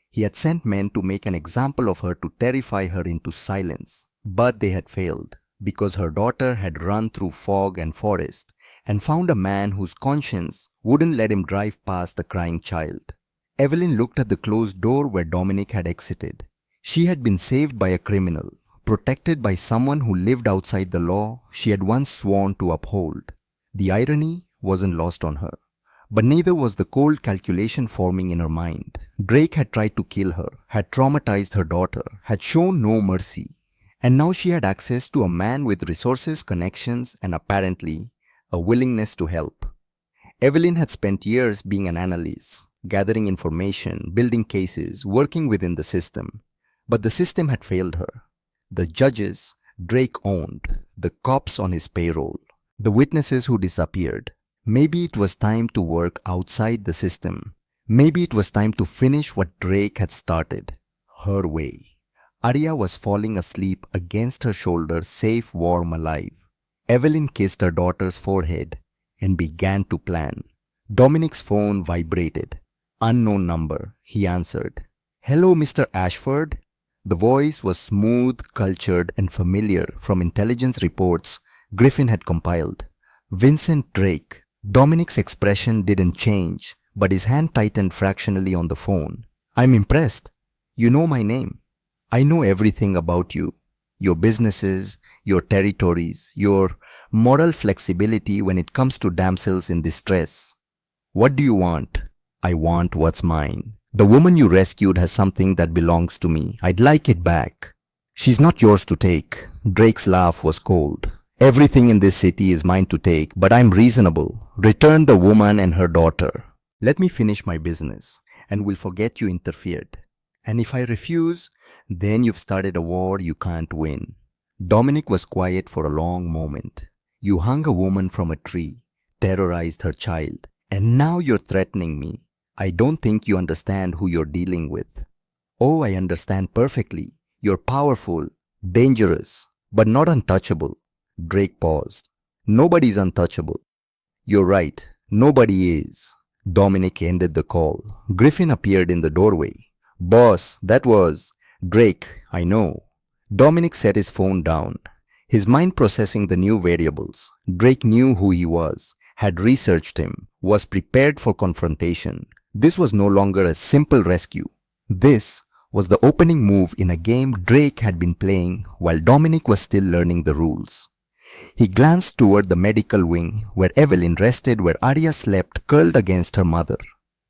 He had sent men to make an example of her to terrify her into silence. But they had failed. Because her daughter had run through fog and forest and found a man whose conscience wouldn't let him drive past a crying child. Evelyn looked at the closed door where Dominic had exited. She had been saved by a criminal, protected by someone who lived outside the law she had once sworn to uphold. The irony wasn't lost on her, but neither was the cold calculation forming in her mind. Drake had tried to kill her, had traumatized her daughter, had shown no mercy. And now she had access to a man with resources, connections, and apparently a willingness to help. Evelyn had spent years being an analyst, gathering information, building cases, working within the system. But the system had failed her. The judges Drake owned, the cops on his payroll, the witnesses who disappeared. Maybe it was time to work outside the system. Maybe it was time to finish what Drake had started, her way. Arya was falling asleep against her shoulder, safe, warm, alive. Evelyn kissed her daughter's forehead and began to plan. Dominic's phone vibrated. Unknown number, he answered. Hello, Mr. Ashford. The voice was smooth, cultured, and familiar from intelligence reports Griffin had compiled. Vincent Drake. Dominic's expression didn't change, but his hand tightened fractionally on the phone. I'm impressed. You know my name. I know everything about you, your businesses, your territories, your moral flexibility when it comes to damsels in distress. What do you want? I want what's mine. The woman you rescued has something that belongs to me. I'd like it back. She's not yours to take. Drake's laugh was cold. Everything in this city is mine to take, but I'm reasonable. Return the woman and her daughter. Let me finish my business, and we'll forget you interfered. And if I refuse, then you've started a war you can't win. Dominic was quiet for a long moment. You hung a woman from a tree, terrorized her child, and now you're threatening me. I don't think you understand who you're dealing with. Oh, I understand perfectly. You're powerful, dangerous, but not untouchable. Drake paused. Nobody's untouchable. You're right, nobody is. Dominic ended the call. Griffin appeared in the doorway. Boss, that was Drake, I know. Dominic set his phone down, his mind processing the new variables. Drake knew who he was, had researched him, was prepared for confrontation. This was no longer a simple rescue. This was the opening move in a game Drake had been playing while Dominic was still learning the rules. He glanced toward the medical wing where Evelyn rested, where Arya slept curled against her mother.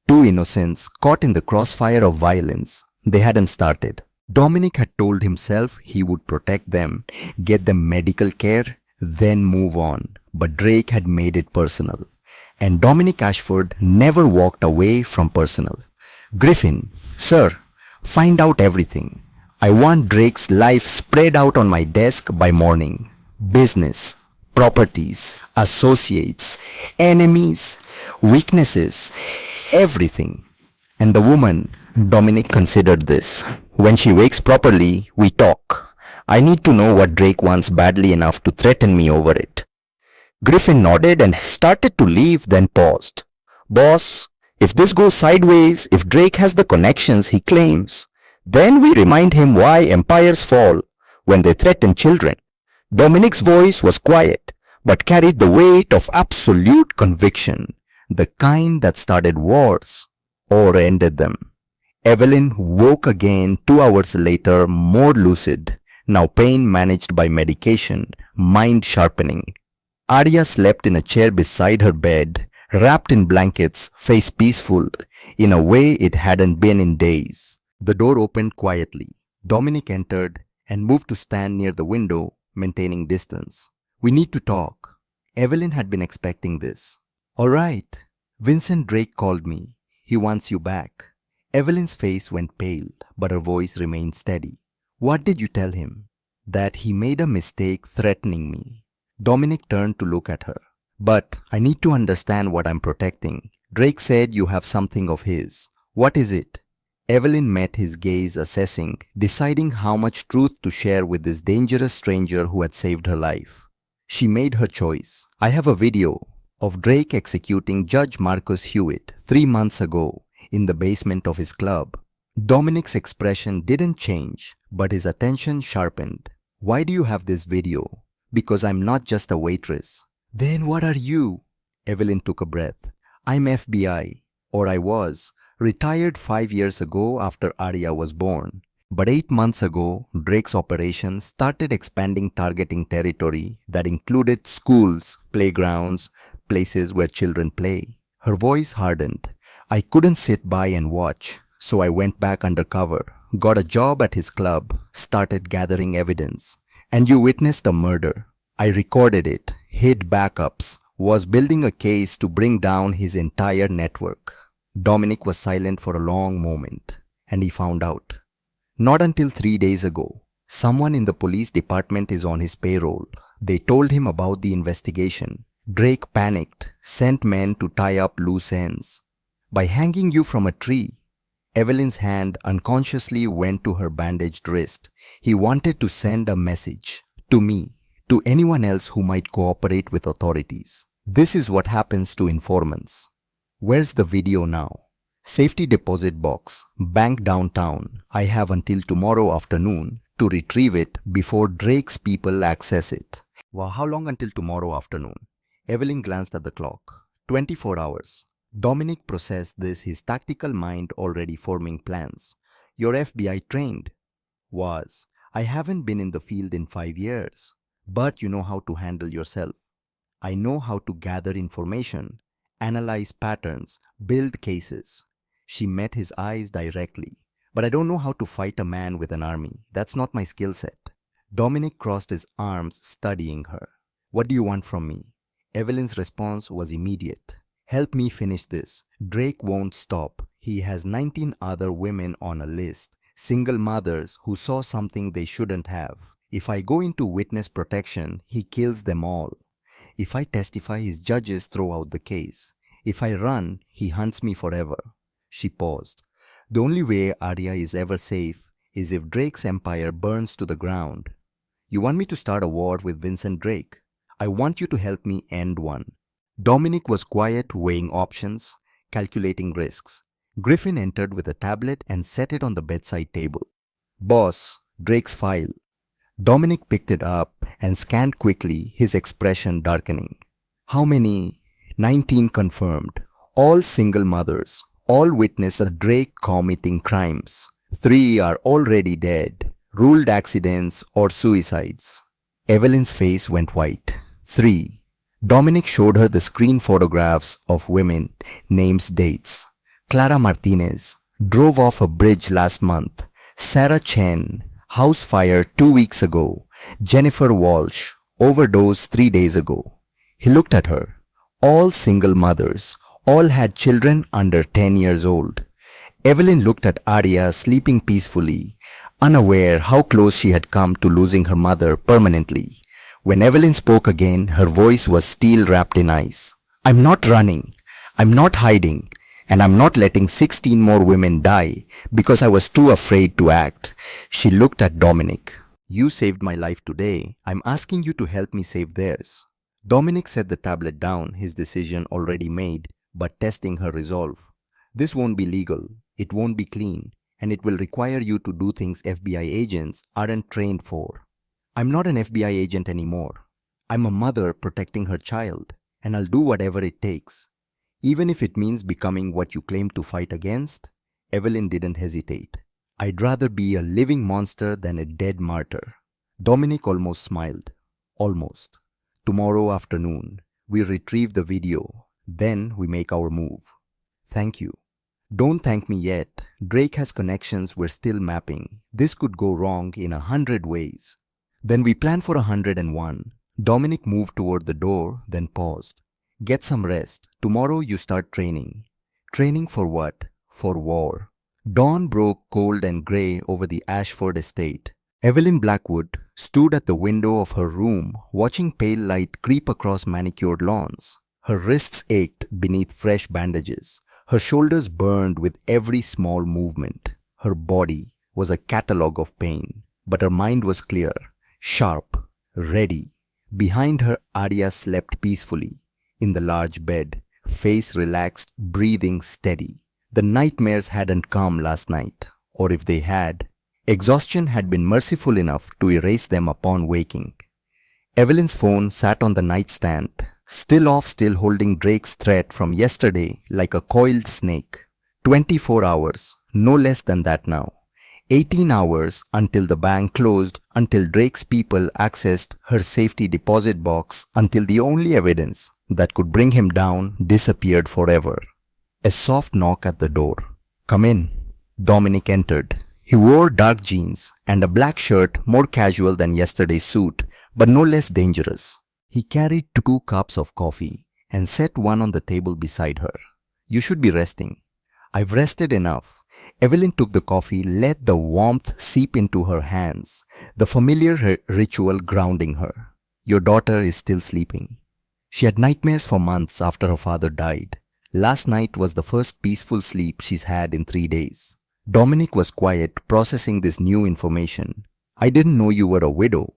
Two innocents caught in the crossfire of violence. They hadn't started. Dominic had told himself he would protect them, get them medical care, then move on. But Drake had made it personal. And Dominic Ashford never walked away from personal. Griffin, sir, find out everything. I want Drake's life spread out on my desk by morning. Business, properties, associates, enemies, weaknesses, everything. And the woman, Dominic considered this. When she wakes properly, we talk. I need to know what Drake wants badly enough to threaten me over it. Griffin nodded and started to leave, then paused. Boss, if this goes sideways, if Drake has the connections he claims, then we remind him why empires fall when they threaten children. Dominic's voice was quiet, but carried the weight of absolute conviction, the kind that started wars or ended them. Evelyn woke again 2 hours later, more lucid, now pain managed by medication, mind sharpening. Arya slept in a chair beside her bed, wrapped in blankets, face peaceful, in a way it hadn't been in days. The door opened quietly. Dominic entered and moved to stand near the window, maintaining distance. We need to talk. Evelyn had been expecting this. All right. Vincent Drake called me. He wants you back. Evelyn's face went pale, but her voice remained steady. What did you tell him? That he made a mistake threatening me. Dominic turned to look at her. But I need to understand what I'm protecting. Drake said you have something of his. What is it? Evelyn met his gaze, assessing, deciding how much truth to share with this dangerous stranger who had saved her life. She made her choice. I have a video of Drake executing Judge Marcus Hewitt 3 months ago in the basement of his club. Dominic's expression didn't change, but his attention sharpened. Why do you have this video? Because I'm not just a waitress. Then what are you? Evelyn took a breath. I'm FBI, or I was, retired 5 years ago after Arya was born. But 8 months ago, Drake's operation started expanding, targeting territory that included schools, playgrounds, places where children play. Her voice hardened. I couldn't sit by and watch, so I went back undercover, got a job at his club, started gathering evidence. And you witnessed a murder. I recorded it, hid backups, was building a case to bring down his entire network. Dominic was silent for a long moment, and he found out. Not until 3 days ago. Someone in the police department is on his payroll. They told him about the investigation. Drake panicked, sent men to tie up loose ends. By hanging you from a tree. Evelyn's hand unconsciously went to her bandaged wrist. He wanted to send a message. To me. To anyone else who might cooperate with authorities. This is what happens to informants. Where's the video now? Safety deposit box, bank downtown. I have until tomorrow afternoon to retrieve it before Drake's people access it. Wow, how long until tomorrow afternoon? Evelyn glanced at the clock. 24 hours. Dominic processed this, his tactical mind already forming plans. You're FBI trained. Was. I haven't been in the field in 5 years. But you know how to handle yourself. I know how to gather information, analyze patterns, build cases. She met his eyes directly. But I don't know how to fight a man with an army. That's not my skill set. Dominic crossed his arms, studying her. What do you want from me? Evelyn's response was immediate. Help me finish this. Drake won't stop. He has 19 other women on a list. Single mothers who saw something they shouldn't have. If I go into witness protection, he kills them all. If I testify, his judges throw out the case. If I run, he hunts me forever. She paused. The only way Arya is ever safe is if Drake's empire burns to the ground. You want me to start a war with Vincent Drake? I want you to help me end one. Dominic was quiet, weighing options, calculating risks. Griffin entered with a tablet and set it on the bedside table. Boss, Drake's file. Dominic picked it up and scanned quickly, his expression darkening. How many? 19 confirmed. All single mothers. All witnessed Drake committing crimes. 3 are already dead. Ruled accidents or suicides. Evelyn's face went white. 3. Dominic showed her the screen photographs of women, names, dates. Clara Martinez drove off a bridge last month. Sarah Chen, house fire 2 weeks ago. Jennifer Walsh, overdose 3 days ago. He looked at her. All single mothers. All had children under 10 years old. Evelyn looked at Arya sleeping peacefully, unaware how close she had come to losing her mother permanently. When Evelyn spoke again, her voice was steel wrapped in ice. I'm not running. I'm not hiding. And I'm not letting 16 more women die because I was too afraid to act. She looked at Dominic. You saved my life today. I'm asking you to help me save theirs. Dominic set the tablet down, his decision already made, but testing her resolve. This won't be legal. It won't be clean. And it will require you to do things FBI agents aren't trained for. I'm not an FBI agent anymore. I'm a mother protecting her child, and I'll do whatever it takes. Even if it means becoming what you claim to fight against. Evelyn didn't hesitate. I'd rather be a living monster than a dead martyr. Dominic almost smiled. Almost. Tomorrow afternoon, we retrieve the video. Then we make our move. Thank you. Don't thank me yet. Drake has connections we're still mapping. This could go wrong in 100 ways. Then we plan for 101. Dominic moved toward the door, then paused. Get some rest. Tomorrow you start training. Training for what? For war. Dawn broke cold and grey over the Ashford estate. Evelyn Blackwood stood at the window of her room, watching pale light creep across manicured lawns. Her wrists ached beneath fresh bandages. Her shoulders burned with every small movement. Her body was a catalogue of pain, but her mind was clear, sharp, ready. Behind her, Arya slept peacefully. In the large bed, face relaxed, breathing steady. The nightmares hadn't come last night, or if they had, exhaustion had been merciful enough to erase them upon waking. Evelyn's phone sat on the nightstand, still off, still holding Drake's threat from yesterday like a coiled snake. 24 hours, no less than that now. 18 hours until the bank closed, until Drake's people accessed her safety deposit box, until the only evidence that could bring him down disappeared forever. A soft knock at the door. Come in. Dominic entered. He wore dark jeans and a black shirt, more casual than yesterday's suit, but no less dangerous. He carried 2 cups of coffee and set one on the table beside her. You should be resting. I've rested enough. Evelyn took the coffee, let the warmth seep into her hands, the familiar ritual grounding her. Your daughter is still sleeping. She had nightmares for months after her father died. Last night was the first peaceful sleep she's had in 3 days. Dominic was quiet, processing this new information. I didn't know you were a widow.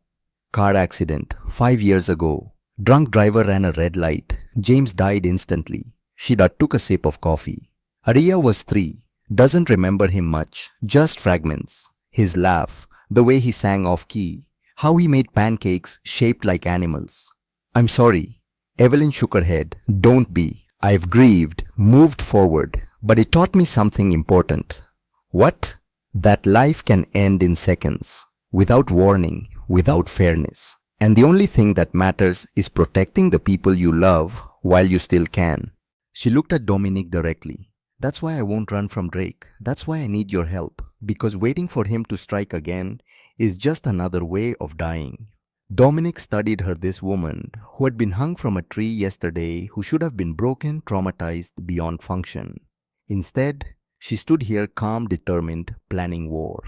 Car accident, 5 years ago. Drunk driver ran a red light. James died instantly. She took a sip of coffee. Arya was 3. Doesn't remember him much, just fragments. His laugh, the way he sang off key, how he made pancakes shaped like animals. I'm sorry. Evelyn shook her head. Don't be. I've grieved, moved forward, but it taught me something important. What? That life can end in seconds, without warning, without fairness. And the only thing that matters is protecting the people you love while you still can. She looked at Dominic directly. That's why I won't run from Drake. That's why I need your help. Because waiting for him to strike again is just another way of dying. Dominic studied her, this woman who had been hung from a tree yesterday, who should have been broken, traumatized beyond function. Instead, she stood here calm, determined, planning war.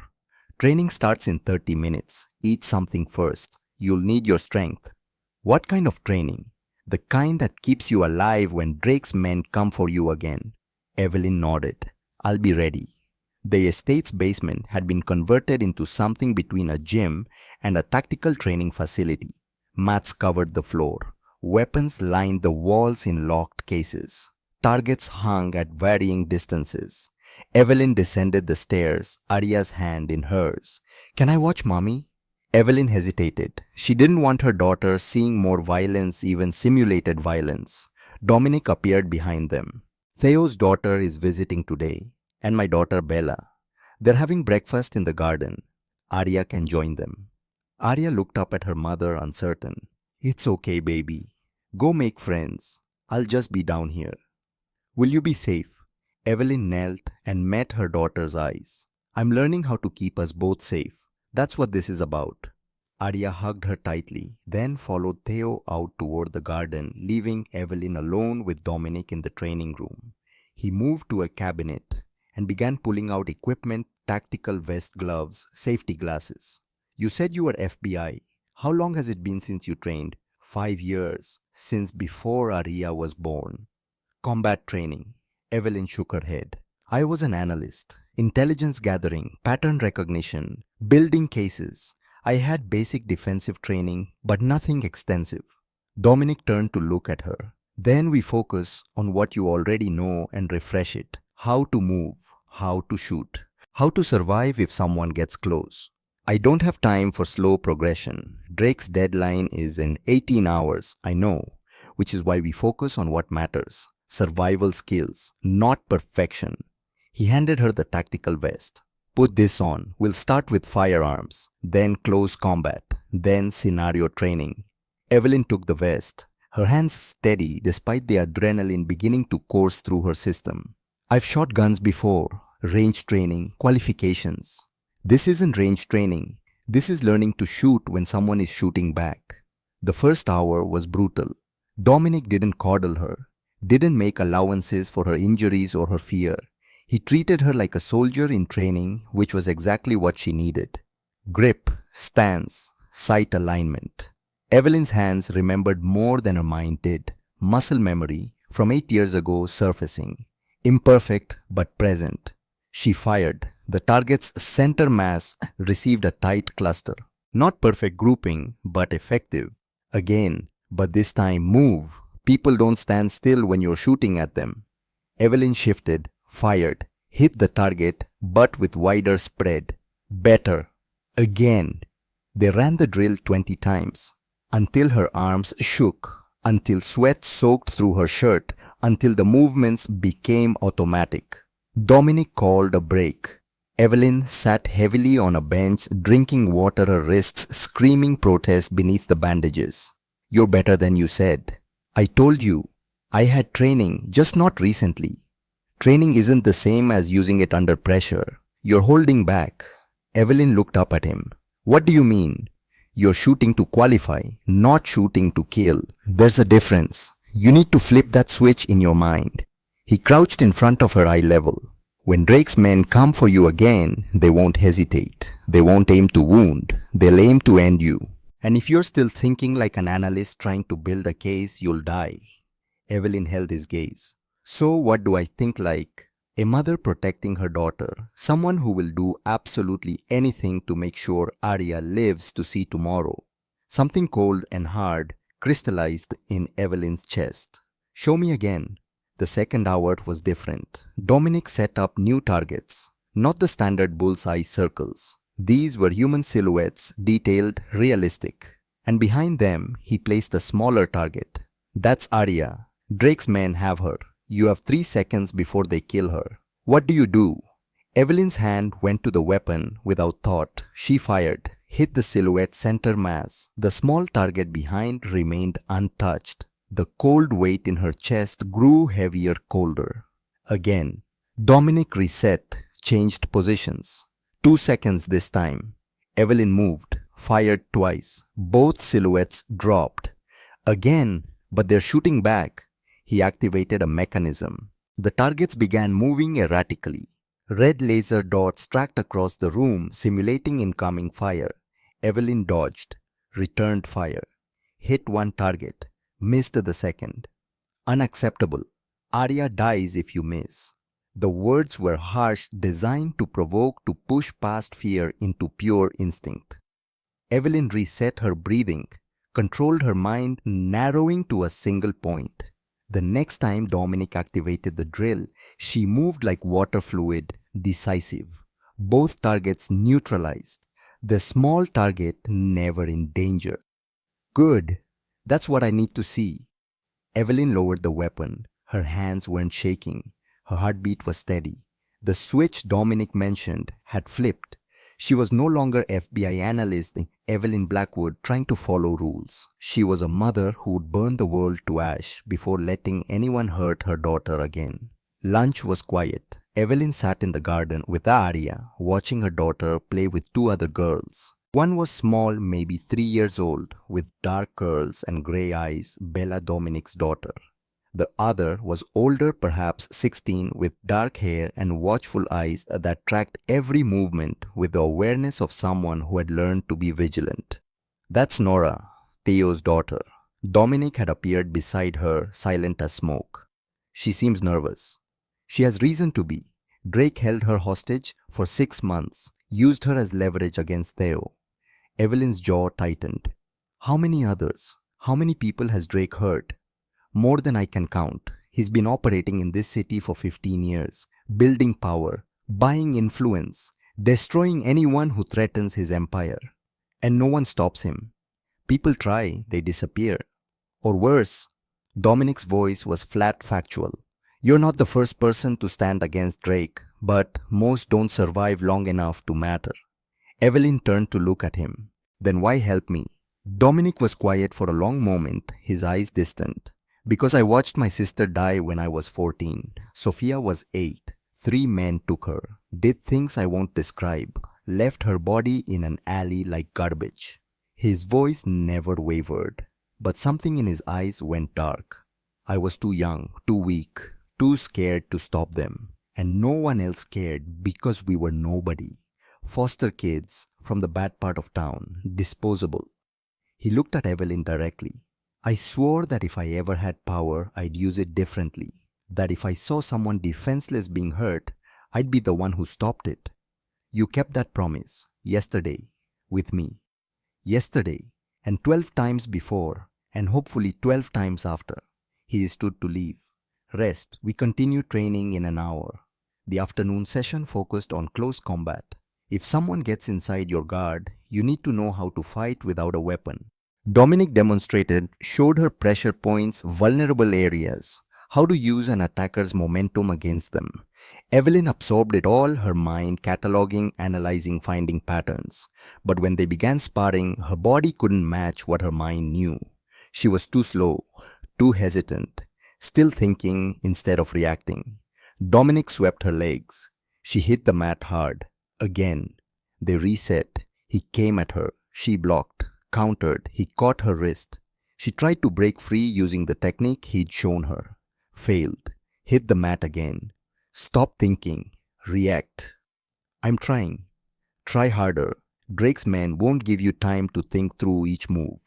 Training starts in 30 minutes. Eat something first. You'll need your strength. What kind of training? The kind that keeps you alive when Drake's men come for you again. Evelyn nodded. I'll be ready. The estate's basement had been converted into something between a gym and a tactical training facility. Mats covered the floor. Weapons lined the walls in locked cases. Targets hung at varying distances. Evelyn descended the stairs, Arya's hand in hers. Can I watch Mommy? Evelyn hesitated. She didn't want her daughter seeing more violence, even simulated violence. Dominic appeared behind them. Theo's daughter is visiting today, and my daughter Bella. They're having breakfast in the garden. Arya can join them. Arya looked up at her mother, uncertain. It's okay, baby. Go make friends. I'll just be down here. Will you be safe? Evelyn knelt and met her daughter's eyes. I'm learning how to keep us both safe. That's what this is about. Arya hugged her tightly, then followed Theo out toward the garden, leaving Evelyn alone with Dominic in the training room. He moved to a cabinet and began pulling out equipment, tactical vest, gloves, safety glasses. You said you were FBI. How long has it been since you trained? 5 years, since before Arya was born. Combat training. Evelyn shook her head. I was an analyst. Intelligence gathering, pattern recognition, building cases. I had basic defensive training, but nothing extensive. Dominic turned to look at her. Then we focus on what you already know and refresh it. How to move, how to shoot, how to survive if someone gets close. I don't have time for slow progression. Drake's deadline is in 18 hours, I know, which is why we focus on what matters. Survival skills, not perfection. He handed her the tactical vest. Put this on. We'll start with firearms, then close combat, then scenario training. Evelyn took the vest, her hands steady despite the adrenaline beginning to course through her system. I've shot guns before, range training, qualifications. This isn't range training. This is learning to shoot when someone is shooting back. The first hour was brutal. Dominic didn't coddle her, didn't make allowances for her injuries or her fear. He treated her like a soldier in training, which was exactly what she needed. Grip, stance, sight alignment. Evelyn's hands remembered more than her mind did. Muscle memory from 8 years ago surfacing. Imperfect but present. She fired. The target's center mass received a tight cluster. Not perfect grouping, but effective. Again, but this time move. People don't stand still when you're shooting at them. Evelyn shifted, fired, hit the target, but with wider spread. Better. Again. They ran the drill 20 times. Until her arms shook, until sweat soaked through her shirt, until the movements became automatic. Dominic called a break. Evelyn sat heavily on a bench, drinking water, her wrists screaming protest beneath the bandages. You're better than you said. I told you. I had training, just not recently. Training isn't the same as using it under pressure. You're holding back. Evelyn looked up at him. What do you mean? You're shooting to qualify, not shooting to kill. There's a difference. You need to flip that switch in your mind. He crouched in front of her eye level. When Drake's men come for you again, they won't hesitate. They won't aim to wound. They'll aim to end you. And if you're still thinking like an analyst trying to build a case, you'll die. Evelyn held his gaze. So what do I think like? A mother protecting her daughter. Someone who will do absolutely anything to make sure Arya lives to see tomorrow. Something cold and hard crystallized in Evelyn's chest. Show me again. The second hour was different. Dominic set up new targets, not the standard bullseye circles. These were human silhouettes, detailed, realistic. And behind them, he placed a smaller target. That's Arya. Drake's men have her. You have 3 seconds before they kill her. What do you do? Evelyn's hand went to the weapon without thought. She fired, hit the silhouette center mass. The small target behind remained untouched. The cold weight in her chest grew heavier, colder. Again, Dominic reset, changed positions. 2 seconds this time. Evelyn moved, fired twice. Both silhouettes dropped. Again, but they're shooting back. He activated a mechanism. The targets began moving erratically. Red laser dots tracked across the room, simulating incoming fire. Evelyn dodged, returned fire. Hit one target. Missed the second. Unacceptable. Arya dies if you miss. The words were harsh, designed to provoke, to push past fear into pure instinct. Evelyn reset her breathing, controlled her mind, narrowing to a single point. The next time Dominic activated the drill, she moved like water fluid, decisive. Both targets neutralized. The small target never in danger. Good. That's what I need to see. Evelyn lowered the weapon. Her hands weren't shaking. Her heartbeat was steady. The switch Dominic mentioned had flipped. She was no longer FBI analyst Evelyn Blackwood trying to follow rules. She was a mother who would burn the world to ash before letting anyone hurt her daughter again. Lunch was quiet. Evelyn sat in the garden with Arya, watching her daughter play with two other girls. One was small, maybe 3 years old, with dark curls and grey eyes, Bella Dominic's daughter. The other was older, perhaps 16, with dark hair and watchful eyes that tracked every movement with the awareness of someone who had learned to be vigilant. That's Nora, Theo's daughter. Dominic had appeared beside her, silent as smoke. She seems nervous. She has reason to be. Drake held her hostage for 6 months, used her as leverage against Theo. Evelyn's jaw tightened. How many others? How many people has Drake hurt? More than I can count. He's been operating in this city for 15 years, building power, buying influence, destroying anyone who threatens his empire. And no one stops him. People try, they disappear. Or worse, Dominic's voice was flat factual. You're not the first person to stand against Drake, but most don't survive long enough to matter. Evelyn turned to look at him. Then why help me? Dominic was quiet for a long moment, his eyes distant. Because I watched my sister die when I was 14. Sophia was 8. 3 men took her, did things I won't describe, left her body in an alley like garbage. His voice never wavered, but something in his eyes went dark. I was too young, too weak, too scared to stop them. And no one else cared because we were nobody. Foster kids from the bad part of town, disposable. He looked at Evelyn directly. I swore that if I ever had power, I'd use it differently. That if I saw someone defenseless being hurt, I'd be the one who stopped it. You kept that promise, yesterday, with me. Yesterday, and 12 times before, and hopefully 12 times after. He stood to leave. Rest, we continue training in an hour. The afternoon session focused on close combat. If someone gets inside your guard, you need to know how to fight without a weapon. Dominic demonstrated, showed her pressure points, vulnerable areas, how to use an attacker's momentum against them. Evelyn absorbed it all, her mind cataloging, analyzing, finding patterns. But when they began sparring, her body couldn't match what her mind knew. She was too slow, too hesitant, still thinking instead of reacting. Dominic swept her legs. She hit the mat hard. Again. They reset. He came at her. She blocked. Countered, he caught her wrist. She tried to break free using the technique he'd shown her. Failed. Hit the mat again. Stop thinking. React. I'm trying. Try harder. Drake's men won't give you time to think through each move.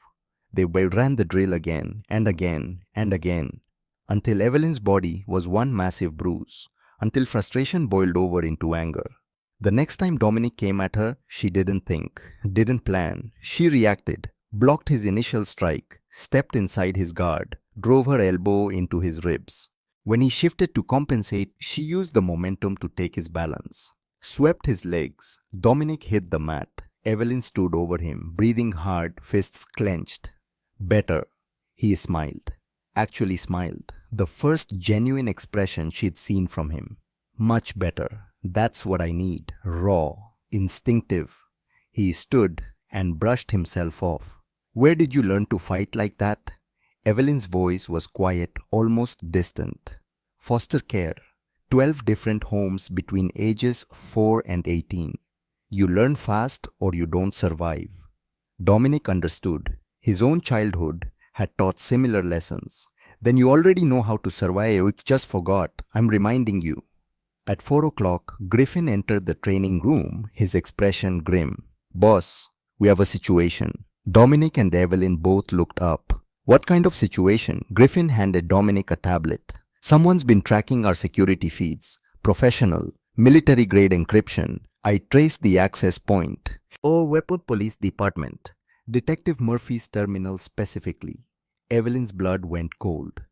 They ran the drill again and again and again, until Evelyn's body was one massive bruise, until frustration boiled over into anger. The next time Dominic came at her, she didn't think, didn't plan. She reacted, blocked his initial strike, stepped inside his guard, drove her elbow into his ribs. When he shifted to compensate, she used the momentum to take his balance. Swept his legs. Dominic hit the mat. Evelyn stood over him, breathing hard, fists clenched. Better. He smiled. Actually smiled. The first genuine expression she'd seen from him. Much better. That's what I need. Raw. Instinctive. He stood and brushed himself off. Where did you learn to fight like that? Evelyn's voice was quiet, almost distant. Foster care. 12 different homes between ages 4 and 18. You learn fast or you don't survive. Dominic understood. His own childhood had taught similar lessons. Then you already know how to survive. You just forgot. I'm reminding you. At 4 o'clock, Griffin entered the training room, his expression grim. Boss, we have a situation. Dominic and Evelyn both looked up. What kind of situation? Griffin handed Dominic a tablet. Someone's been tracking our security feeds. Professional, military-grade encryption. I traced the access point. Oh, Weapon Police Department. Detective Murphy's terminal specifically. Evelyn's blood went cold.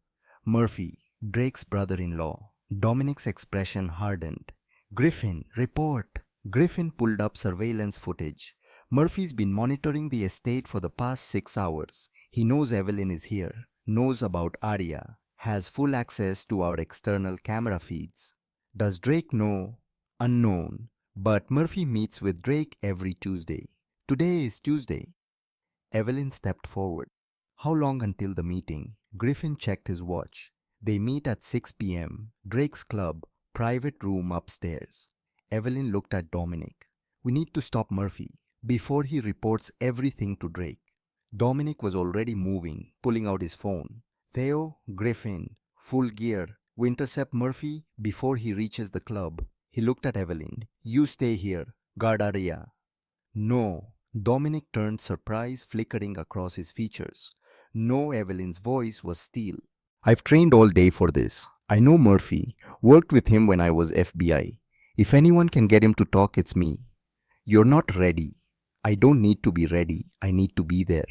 Murphy, Drake's brother-in-law. Dominic's expression hardened. Griffin, report. Griffin pulled up surveillance footage. Murphy's been monitoring the estate for the past 6 hours. He knows Evelyn is here, knows about Arya, has full access to our external camera feeds. Does Drake know? Unknown. But Murphy meets with Drake every Tuesday. Today is Tuesday. Evelyn stepped forward. How long until the meeting? Griffin checked his watch. They meet at 6 p.m. Drake's club, private room upstairs. Evelyn looked at Dominic. We need to stop Murphy before he reports everything to Drake. Dominic was already moving, pulling out his phone. Theo, Griffin, full gear. We intercept Murphy before he reaches the club. He looked at Evelyn. You stay here. Guard area. No. Dominic turned, surprise flickering across his features. No, Evelyn's voice was steel. I've trained all day for this. I know Murphy. Worked with him when I was FBI. If anyone can get him to talk, it's me. You're not ready. I don't need to be ready. I need to be there.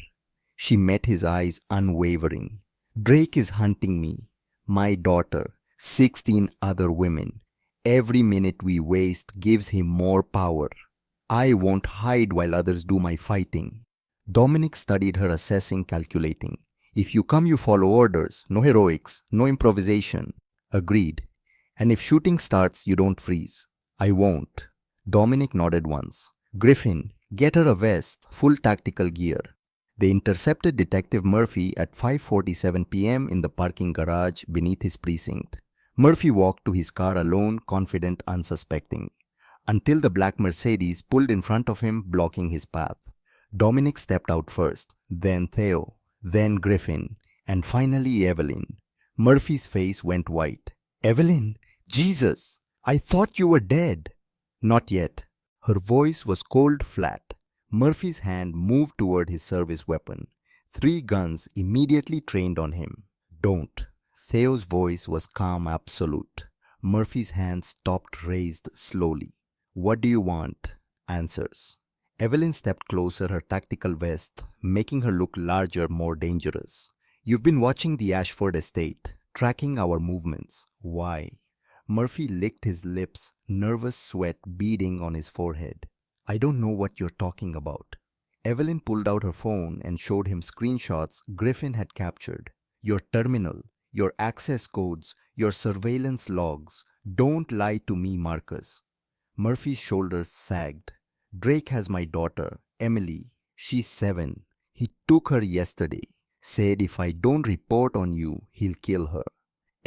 She met his eyes unwavering. Drake is hunting me. My daughter. 16 other women. Every minute we waste gives him more power. I won't hide while others do my fighting. Dominic studied her, assessing, calculating. If you come, you follow orders. No heroics, no improvisation. Agreed. And if shooting starts, you don't freeze. I won't. Dominic nodded once. Griffin, get her a vest, full tactical gear. They intercepted Detective Murphy at 5:47 p.m. in the parking garage beneath his precinct. Murphy walked to his car alone, confident, unsuspecting, until the black Mercedes pulled in front of him, blocking his path. Dominic stepped out first, then Theo, then Griffin, and finally Evelyn. Murphy's face went white. Evelyn, Jesus, I thought you were dead. Not yet. Her voice was cold flat. Murphy's hand moved toward his service weapon. 3 guns immediately trained on him. Don't. Theo's voice was calm, absolute. Murphy's hand stopped, raised slowly. What do you want? Answers. Evelyn stepped closer, her tactical vest making her look larger, more dangerous. You've been watching the Ashford estate, tracking our movements. Why? Murphy licked his lips, nervous sweat beading on his forehead. I don't know what you're talking about. Evelyn pulled out her phone and showed him screenshots Griffin had captured. Your terminal, your access codes, your surveillance logs. Don't lie to me, Marcus. Murphy's shoulders sagged. Drake has my daughter, Emily. She's 7. He took her yesterday. Said if I don't report on you, he'll kill her.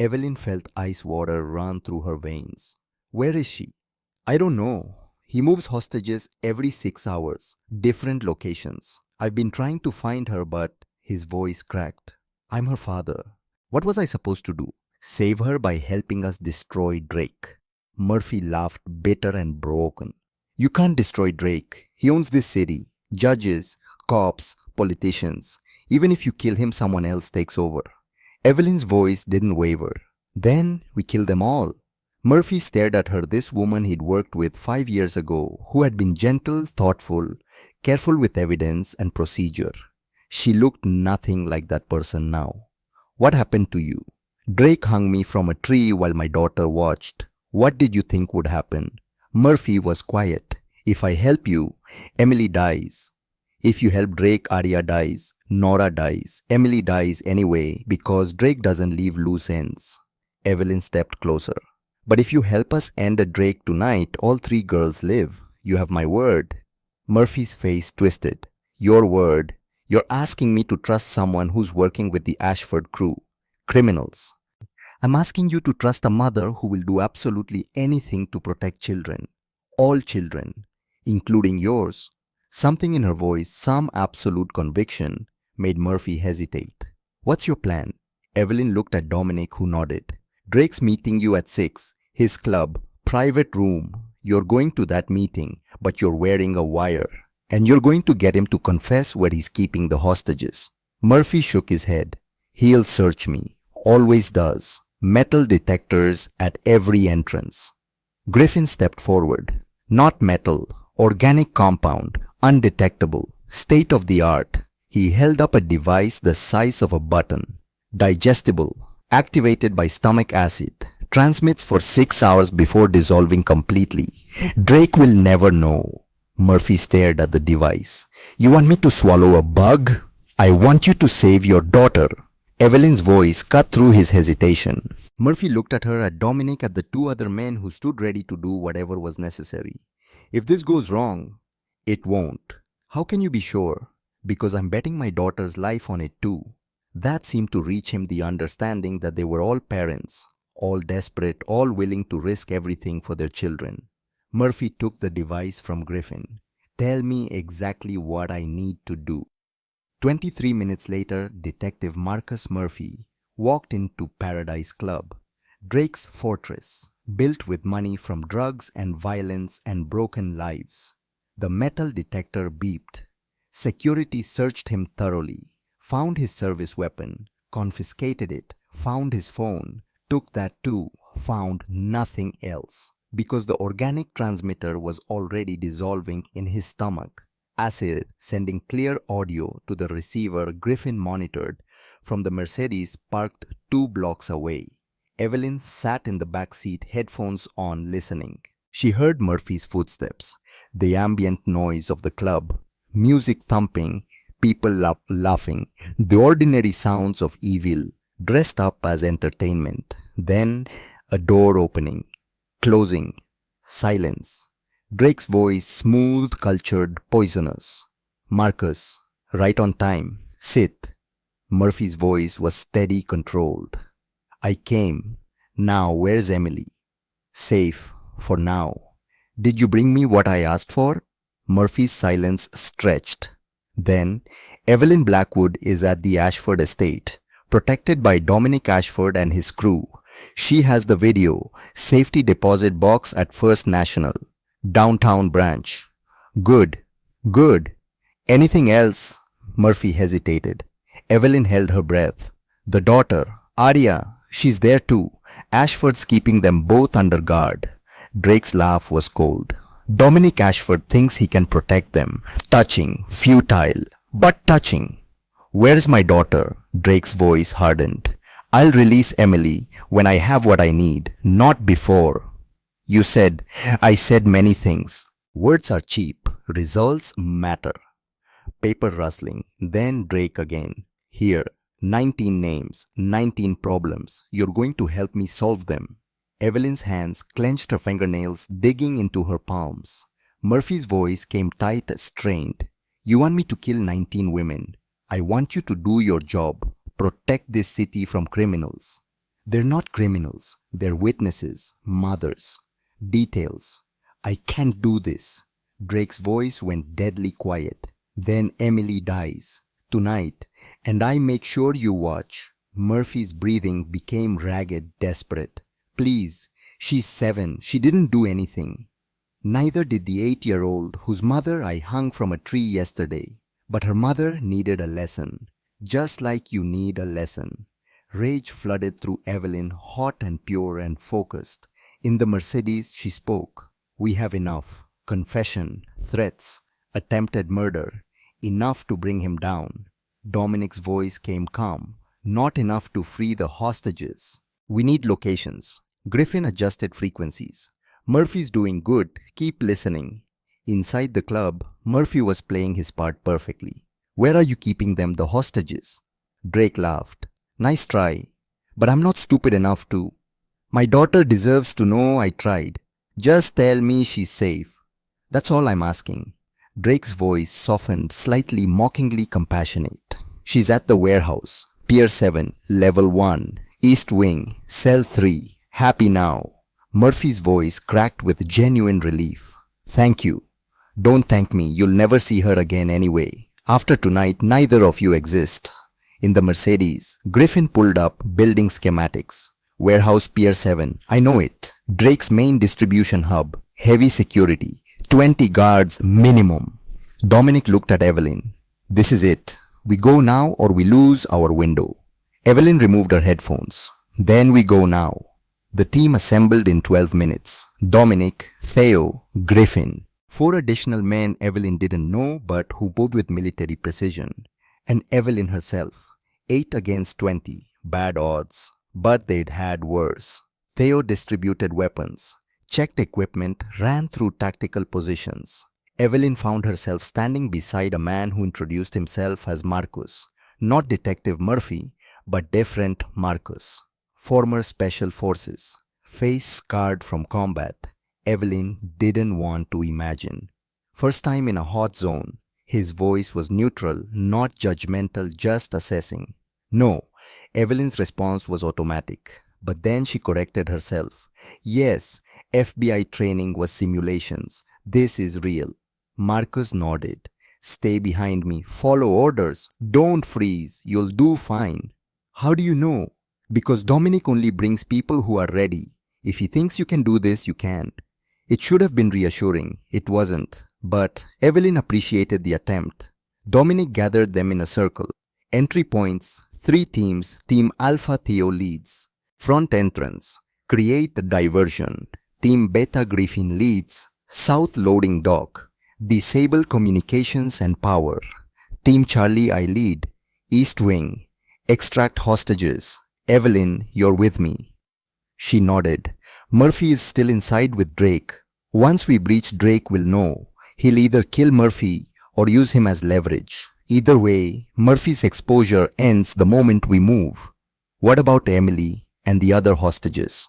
Evelyn felt ice water run through her veins. Where is she? I don't know. He moves hostages every 6 hours, different locations. I've been trying to find her, but his voice cracked. I'm her father. What was I supposed to do? Save her by helping us destroy Drake. Murphy laughed, bitter and broken. You can't destroy Drake. He owns this city. Judges, cops, politicians. Even if you kill him, someone else takes over. Evelyn's voice didn't waver. Then we kill them all. Murphy stared at her, this woman he'd worked with 5 years ago, who had been gentle, thoughtful, careful with evidence and procedure. She looked nothing like that person now. What happened to you? Drake hung me from a tree while my daughter watched. What did you think would happen? Murphy was quiet. If I help you, Emily dies. If you help Drake, Arya dies. Nora dies. Emily dies anyway because Drake doesn't leave loose ends. Evelyn stepped closer. But if you help us end a Drake tonight, all 3 girls live. You have my word. Murphy's face twisted. Your word? You're asking me to trust someone who's working with the Ashford crew. Criminals. I'm asking you to trust a mother who will do absolutely anything to protect children. All children, including yours. Something in her voice, some absolute conviction, made Murphy hesitate. What's your plan? Evelyn looked at Dominic, who nodded. Drake's meeting you at 6. His club, private room. You're going to that meeting, but you're wearing a wire. And you're going to get him to confess where he's keeping the hostages. Murphy shook his head. He'll search me. Always does. Metal detectors at every entrance. Griffin stepped forward. Not metal. Organic compound. Undetectable. State of the art. He held up a device the size of a button. Digestible. Activated by stomach acid. Transmits for 6 hours before dissolving completely. Drake will never know. Murphy stared at the device. You want me to swallow a bug? I want you to save your daughter. Evelyn's voice cut through his hesitation. Murphy looked at her, at Dominic, at the 2 other men who stood ready to do whatever was necessary. If this goes wrong, it won't. How can you be sure? Because I'm betting my daughter's life on it too. That seemed to reach him, the understanding that they were all parents, all desperate, all willing to risk everything for their children. Murphy took the device from Griffin. Tell me exactly what I need to do. 23 minutes later, Detective Marcus Murphy walked into Paradise Club, Drake's fortress, built with money from drugs and violence and broken lives. The metal detector beeped. Security searched him thoroughly, found his service weapon, confiscated it, found his phone, took that too, found nothing else. Because the organic transmitter was already dissolving in his stomach, acid sending clear audio to the receiver Griffin monitored from the Mercedes parked 2 blocks away. Evelyn sat in the back seat, headphones on, listening. She heard Murphy's footsteps, the ambient noise of the club, music thumping, people laughing, the ordinary sounds of evil, dressed up as entertainment. Then a door opening, closing, silence. Drake's voice, smooth, cultured, poisonous. Marcus, right on time. Sit. Murphy's voice was steady, controlled. I came. Now, where's Emily? Safe, for now. Did you bring me what I asked for? Murphy's silence stretched. Then, Evelyn Blackwood is at the Ashford estate, protected by Dominic Ashford and his crew. She has the video, safety deposit box at First National, downtown branch. Good, good. Anything else? Murphy hesitated. Evelyn held her breath. The daughter, Arya, she's there too. Ashford's keeping them both under guard. Drake's laugh was cold. Dominic Ashford thinks he can protect them. Touching, futile, but touching. Where's my daughter? Drake's voice hardened. I'll release Emily when I have what I need, not before. You said, I said many things. Words are cheap. Results matter. Paper rustling. Then Drake again. Here, 19 names, 19 problems. You're going to help me solve them. Evelyn's hands clenched, her fingernails digging into her palms. Murphy's voice came tight, strained. You want me to kill 19 women. I want you to do your job. Protect this city from criminals. They're not criminals. They're witnesses, mothers. Details. I can't do this. Drake's voice went deadly quiet. Then Emily dies. Tonight. And I make sure you watch. Murphy's breathing became ragged, desperate. Please. She's 7. She didn't do anything. Neither did the 8-year-old whose mother I hung from a tree yesterday. But her mother needed a lesson. Just like you need a lesson. Rage flooded through Evelyn, hot and pure and focused. In the Mercedes, she spoke. We have enough. Confession, threats, attempted murder. Enough to bring him down. Dominic's voice came calm. Not enough to free the hostages. We need locations. Griffin adjusted frequencies. Murphy's doing good. Keep listening. Inside the club, Murphy was playing his part perfectly. Where are you keeping them, the hostages? Drake laughed. Nice try. But I'm not stupid enough to. My daughter deserves to know I tried. Just tell me she's safe. That's all I'm asking. Drake's voice softened, slightly mockingly compassionate. She's at the warehouse. Pier 7, Level 1, East Wing, Cell 3. Happy now. Murphy's voice cracked with genuine relief. Thank you. Don't thank me. You'll never see her again anyway. After tonight, neither of you exist. In the Mercedes, Griffin pulled up building schematics. Warehouse Pier 7. I know it. Drake's main distribution hub. Heavy security. 20 guards minimum. Dominic looked at Evelyn. This is it. We go now or we lose our window. Evelyn removed her headphones. Then we go now. The team assembled in 12 minutes. Dominic, Theo, Griffin. 4 additional men Evelyn didn't know but who moved with military precision. And Evelyn herself. 8 against 20. Bad odds. But they'd had worse. Theo distributed weapons, checked equipment, ran through tactical positions. Evelyn found herself standing beside a man who introduced himself as Marcus. Not Detective Murphy, but different Marcus. Former Special Forces. Face scarred from combat. Evelyn didn't want to imagine. First time in a hot zone, his voice was neutral, not judgmental, just assessing. No, Evelyn's response was automatic. But then she corrected herself. Yes, FBI training was simulations. This is real. Marcus nodded. Stay behind me. Follow orders. Don't freeze. You'll do fine. How do you know? Because Dominic only brings people who are ready. If he thinks you can do this, you can. It should have been reassuring. It wasn't. But Evelyn appreciated the attempt. Dominic gathered them in a circle. Entry points, 3 teams, Team Alpha Theo leads. Front entrance, create a diversion. Team Beta Griffin leads. South loading dock, disable communications and power. Team Charlie I lead. East wing, extract hostages. Evelyn, you're with me. She nodded. Murphy is still inside with Drake. Once we breach, Drake will know. He'll either kill Murphy or use him as leverage. Either way, Murphy's exposure ends the moment we move. What about Emily and the other hostages?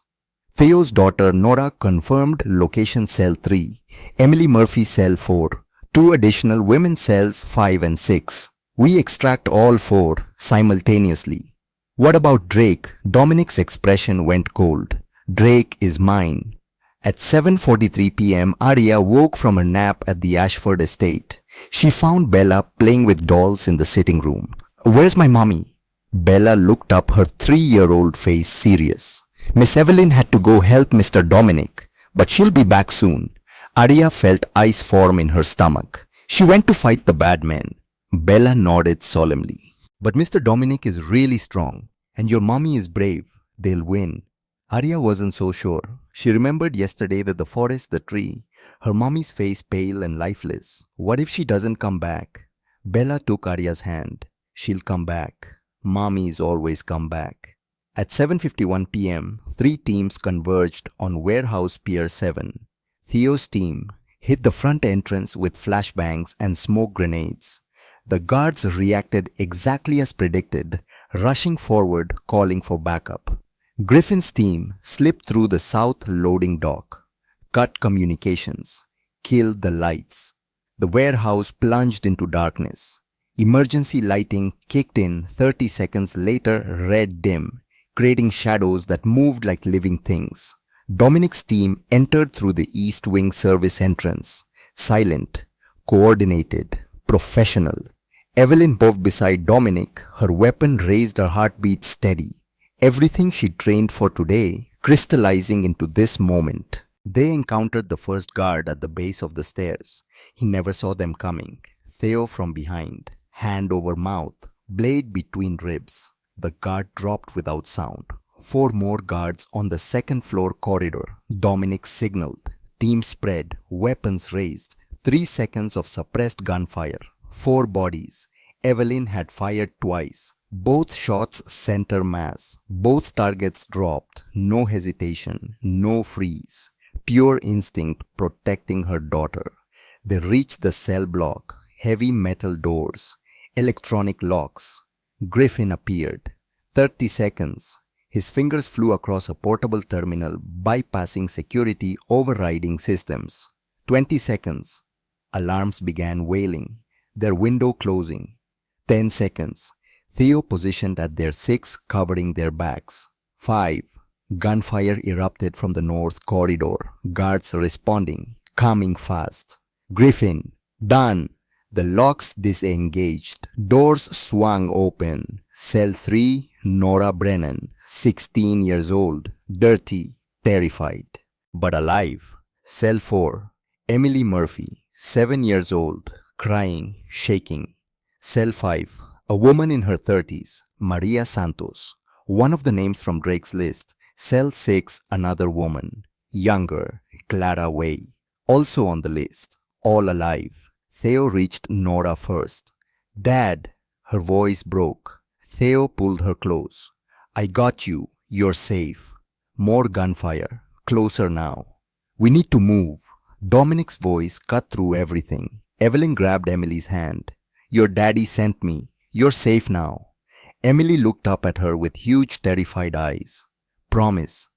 Theo's daughter Nora confirmed location cell 3, Emily Murphy cell 4, 2 additional women's cells 5 and 6. We extract all 4 simultaneously. What about Drake? Dominic's expression went cold. Drake is mine. At 7:43 p.m., Arya woke from her nap at the Ashford estate. She found Bella playing with dolls in the sitting room. Where's my mommy? Bella looked up, her 3-year-old face serious. Miss Evelyn had to go help Mr. Dominic, but she'll be back soon. Arya felt ice form in her stomach. She went to fight the bad men. Bella nodded solemnly. But Mr. Dominic is really strong, and your mommy is brave. They'll win. Arya wasn't so sure. She remembered yesterday that the forest, the tree, her mommy's face pale and lifeless. What if she doesn't come back? Bella took Arya's hand. She'll come back. Mommies always come back. At 7:51 p.m., 3 teams converged on Warehouse Pier 7. Theo's team hit the front entrance with flashbangs and smoke grenades. The guards reacted exactly as predicted, rushing forward, calling for backup. Griffin's team slipped through the south loading dock, cut communications, killed the lights. The warehouse plunged into darkness. Emergency lighting kicked in 30 seconds later, red dim, creating shadows that moved like living things. Dominic's team entered through the East Wing service entrance, silent, coordinated, professional. Evelyn moved beside Dominic, her weapon raised, her heartbeat steady. Everything she trained for today crystallizing into this moment. They encountered the first guard at the base of the stairs. He never saw them coming. Theo from behind, hand over mouth, blade between ribs. The guard dropped without sound. 4 more guards on the second floor corridor. Dominic signaled. Team spread, weapons raised. 3 seconds of suppressed gunfire. 4 bodies. Evelyn had fired twice. Both shots center mass. Both targets dropped. No hesitation. No freeze. Pure instinct protecting her daughter. They reached the cell block. Heavy metal doors. Electronic locks. Griffin appeared. 30 seconds. His fingers flew across a portable terminal, bypassing security overriding systems. 20 seconds. Alarms began wailing. Their window closing. 10 seconds. Theo positioned at their 6, covering their backs. 5. Gunfire erupted from the north corridor. Guards responding, coming fast. Griffin, done. The locks disengaged. Doors swung open. Cell 3, Nora Brennan, 16 years old, dirty, terrified, but alive. Cell 4, Emily Murphy, 7 years old, crying, shaking. Cell 5, a woman in her 30s, Maria Santos, one of the names from Drake's list. Cell 6, another woman, younger, Clara Way, also on the list, all alive. Theo reached Nora first. Dad, her voice broke. Theo pulled her close. I got you. You're safe. More gunfire. Closer now. We need to move. Dominic's voice cut through everything. Evelyn grabbed Emily's hand. Your daddy sent me. You're safe now. Emily looked up at her with huge, terrified eyes. Promise.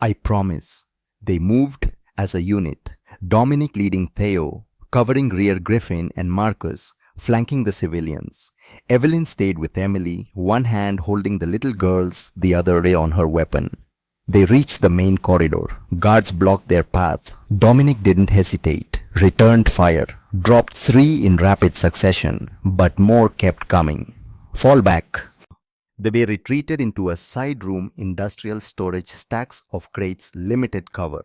I promise. They moved as a unit, Dominic leading Theo, covering rear Griffin and Marcus, flanking the civilians. Evelyn stayed with Emily, one hand holding the little girls, the other on her weapon. They reached the main corridor. Guards blocked their path. Dominic didn't hesitate, returned fire, dropped 3 in rapid succession, but more kept coming. Fall back. They were retreated into a side room, industrial storage, stacks of crates, limited cover.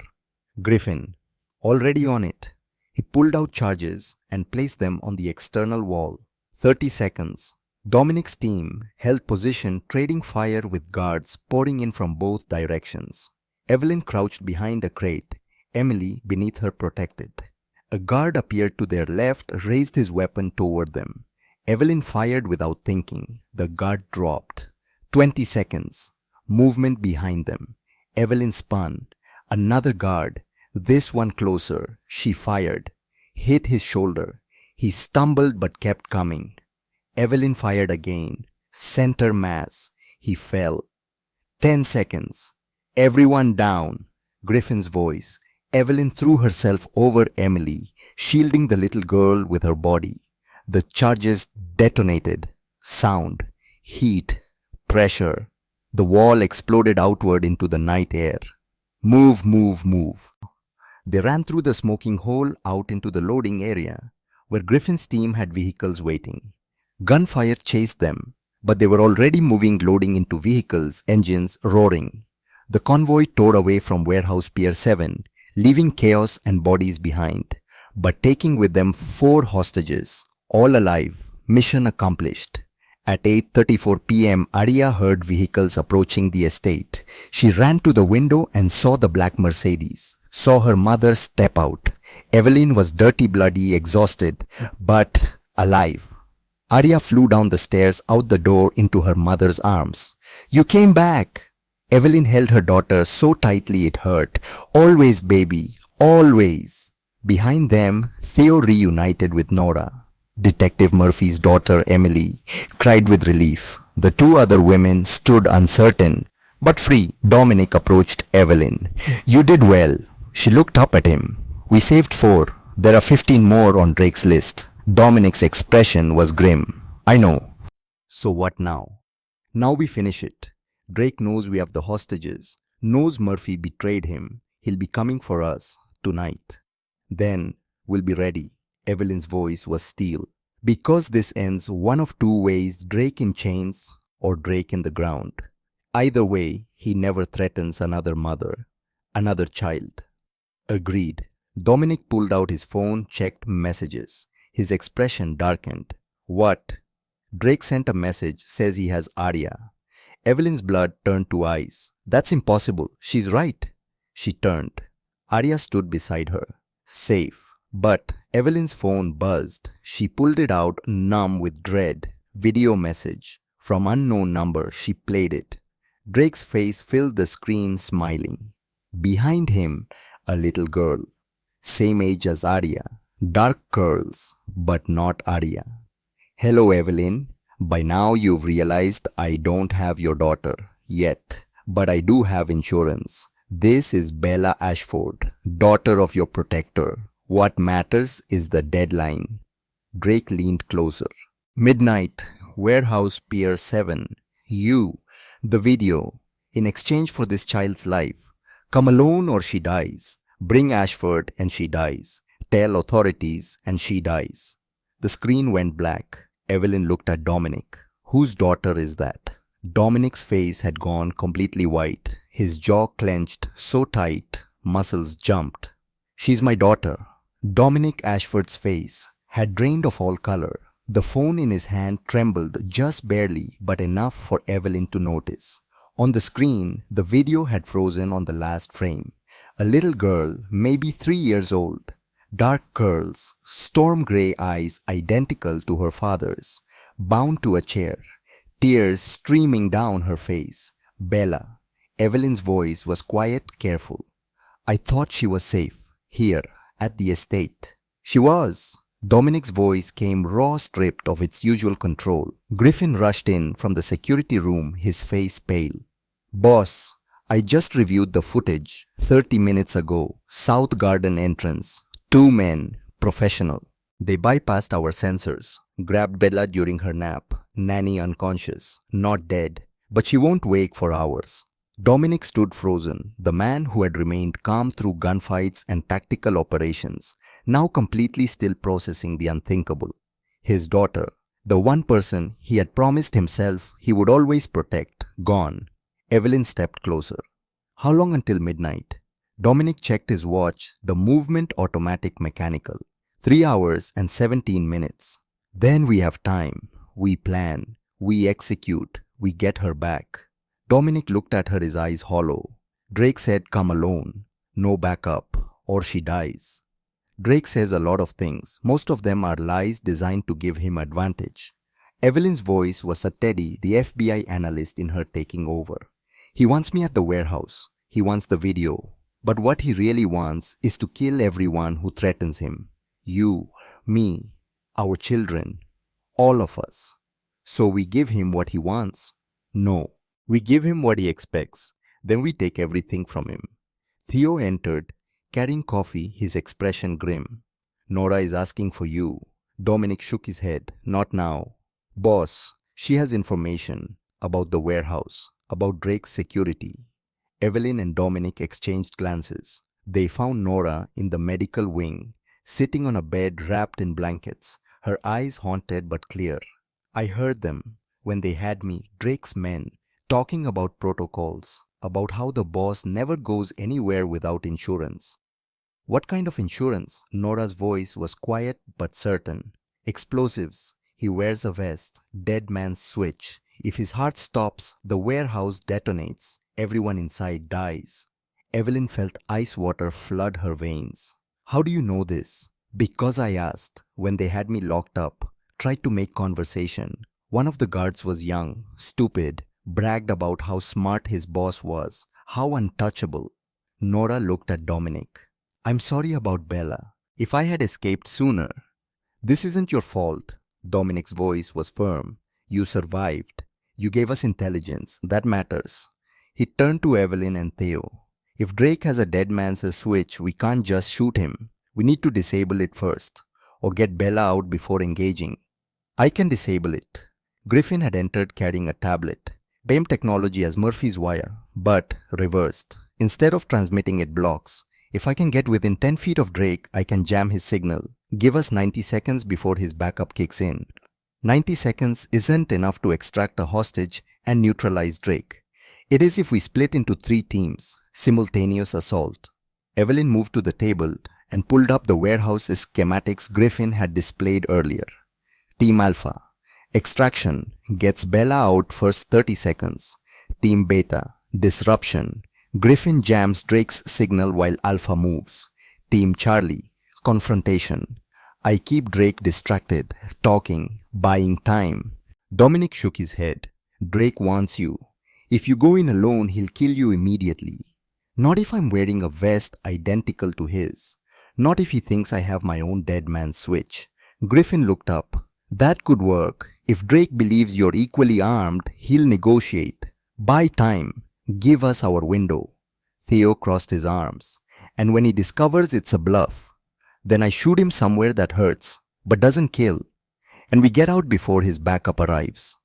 Griffin, already on it. He pulled out charges and placed them on the external wall. 30 seconds. Dominic's team held position, trading fire with guards pouring in from both directions. Evelyn crouched behind a crate, Emily beneath her protected. A guard appeared to their left, raised his weapon toward them. Evelyn fired without thinking. The guard dropped. 20 seconds. Movement behind them. Evelyn spun. Another guard. This one closer. She fired. Hit his shoulder. He stumbled but kept coming. Evelyn fired again. Center mass. He fell. 10 seconds. Everyone down. Griffin's voice. Evelyn threw herself over Emily, shielding the little girl with her body. The charges detonated. Sound. Heat. Pressure. The wall exploded outward into the night air. Move, move, move. They ran through the smoking hole out into the loading area, where Griffin's team had vehicles waiting. Gunfire chased them, but they were already moving, loading into vehicles, engines roaring. The convoy tore away from Warehouse Pier 7, leaving chaos and bodies behind, but taking with them 4 hostages, all alive. Mission accomplished. At 8:34 p.m., Arya heard vehicles approaching the estate. She ran to the window and saw the black Mercedes, saw her mother step out. Evelyn was dirty, bloody, exhausted, but alive. Arya flew down the stairs, out the door, into her mother's arms. "You came back!" Evelyn held her daughter so tightly it hurt. "Always, baby, always." Behind them, Theo reunited with Nora. Detective Murphy's daughter, Emily, cried with relief. The 2 other women stood uncertain, but free. Dominic approached Evelyn. "You did well." She looked up at him. "We saved 4. There are 15 more on Drake's list." Dominic's expression was grim. "I know." "So what now?" "Now we finish it. Drake knows we have the hostages, knows Murphy betrayed him. He'll be coming for us tonight. Then we'll be ready." Evelyn's voice was steel. "Because this ends one of 2 ways, Drake in chains or Drake in the ground. Either way, he never threatens another mother, another child." "Agreed." Dominic pulled out his phone, checked messages. His expression darkened. "What?" "Drake sent a message, says he has Arya." Evelyn's blood turned to ice. "That's impossible. She's right." She turned. Arya stood beside her. Safe. But Evelyn's phone buzzed. She pulled it out, numb with dread. Video message. From unknown number. She played it. Drake's face filled the screen, smiling. Behind him, a little girl. Same age as Arya. Dark curls, but not Arya. "Hello, Evelyn. By now you've realized I don't have your daughter. Yet. But I do have insurance. This is Bella Ashford, daughter of your protector. What matters is the deadline." Drake leaned closer. "Midnight, Warehouse Pier 7. You, the video. In exchange for this child's life. Come alone or she dies. Bring Ashford and she dies. Tell authorities and she dies." The screen went black. Evelyn looked at Dominic. "Whose daughter is that?" Dominic's face had gone completely white. His jaw clenched so tight, muscles jumped. "She's my daughter." Dominic Ashford's face had drained of all color. The phone in his hand trembled just barely, but enough for Evelyn to notice. On the screen, the video had frozen on the last frame. A little girl, maybe 3 years old. Dark curls, storm grey eyes identical to her father's, bound to a chair. Tears streaming down her face. "Bella." Evelyn's voice was quiet, careful. "I thought she was safe. Here. At the estate." "She was." Dominic's voice came raw, stripped of its usual control. Griffin rushed in from the security room, his face pale. "Boss, I just reviewed the footage 30 minutes ago. South Garden entrance. 2 men, professional. They bypassed our sensors, grabbed Bella during her nap. Nanny unconscious, not dead, but she won't wake for hours. Dominic stood frozen, the man who had remained calm through gunfights and tactical operations, now completely still processing the unthinkable. His daughter, the one person he had promised himself he would always protect, gone. Evelyn stepped closer. How long until midnight? Dominic checked his watch, the movement automatic mechanical. 3 hours and 17 minutes. Then we have time. We plan. We execute. We get her back. Dominic looked at her, his eyes hollow. Drake said, "Come alone. No backup, or she dies." Drake says a lot of things. Most of them are lies designed to give him advantage. Evelyn's voice was a Teddy, the FBI analyst in her taking over. He wants me at the warehouse. He wants the video. But what he really wants is to kill everyone who threatens him. You, me, our children, all of us. So we give him what he wants? No. We give him what he expects. Then we take everything from him. Theo entered, carrying coffee, his expression grim. "Nora is asking for you." Dominic shook his head. "Not now. Boss, she has information about the warehouse, about Drake's security." Evelyn and Dominic exchanged glances. They found Nora in the medical wing, sitting on a bed wrapped in blankets, her eyes haunted but clear. I heard them, when they had me, Drake's men, talking about protocols, about how the boss never goes anywhere without insurance. What kind of insurance? Nora's voice was quiet but certain. Explosives. He wears a vest. Dead man's switch. If his heart stops, the warehouse detonates. Everyone inside dies. Evelyn felt ice water flood her veins. "How do you know this?" "Because I asked, when they had me locked up, tried to make conversation. One of the guards was young, stupid, bragged about how smart his boss was, how untouchable." Nora looked at Dominic. "I'm sorry about Bella. If I had escaped sooner." "This isn't your fault." Dominic's voice was firm. "You survived. You gave us intelligence. That matters." He turned to Evelyn and Theo. "If Drake has a dead man's switch, we can't just shoot him. We need to disable it first, or get Bella out before engaging." "I can disable it." Griffin had entered carrying a tablet. BAME technology as Murphy's wire, but reversed. Instead of transmitting, it blocks. If I can get within 10 feet of Drake, I can jam his signal. Give us 90 seconds before his backup kicks in. 90 seconds isn't enough to extract a hostage and neutralize Drake. It is if we split into 3 teams, simultaneous assault. Evelyn moved to the table and pulled up the warehouse schematics Griffin had displayed earlier. Team Alpha. Extraction gets Bella out first 30 seconds. Team Beta. Disruption. Griffin jams Drake's signal while Alpha moves. Team Charlie. Confrontation. I keep Drake distracted, talking, buying time. Dominic shook his head. "Drake wants you. If you go in alone, he'll kill you immediately. Not if I'm wearing a vest identical to his. Not if he thinks I have my own dead man's switch." Griffin looked up. "That could work. If Drake believes you're equally armed, he'll negotiate. Buy time. Give us our window." Theo crossed his arms. "And when he discovers it's a bluff, then I shoot him somewhere that hurts, but doesn't kill. And we get out before his backup arrives."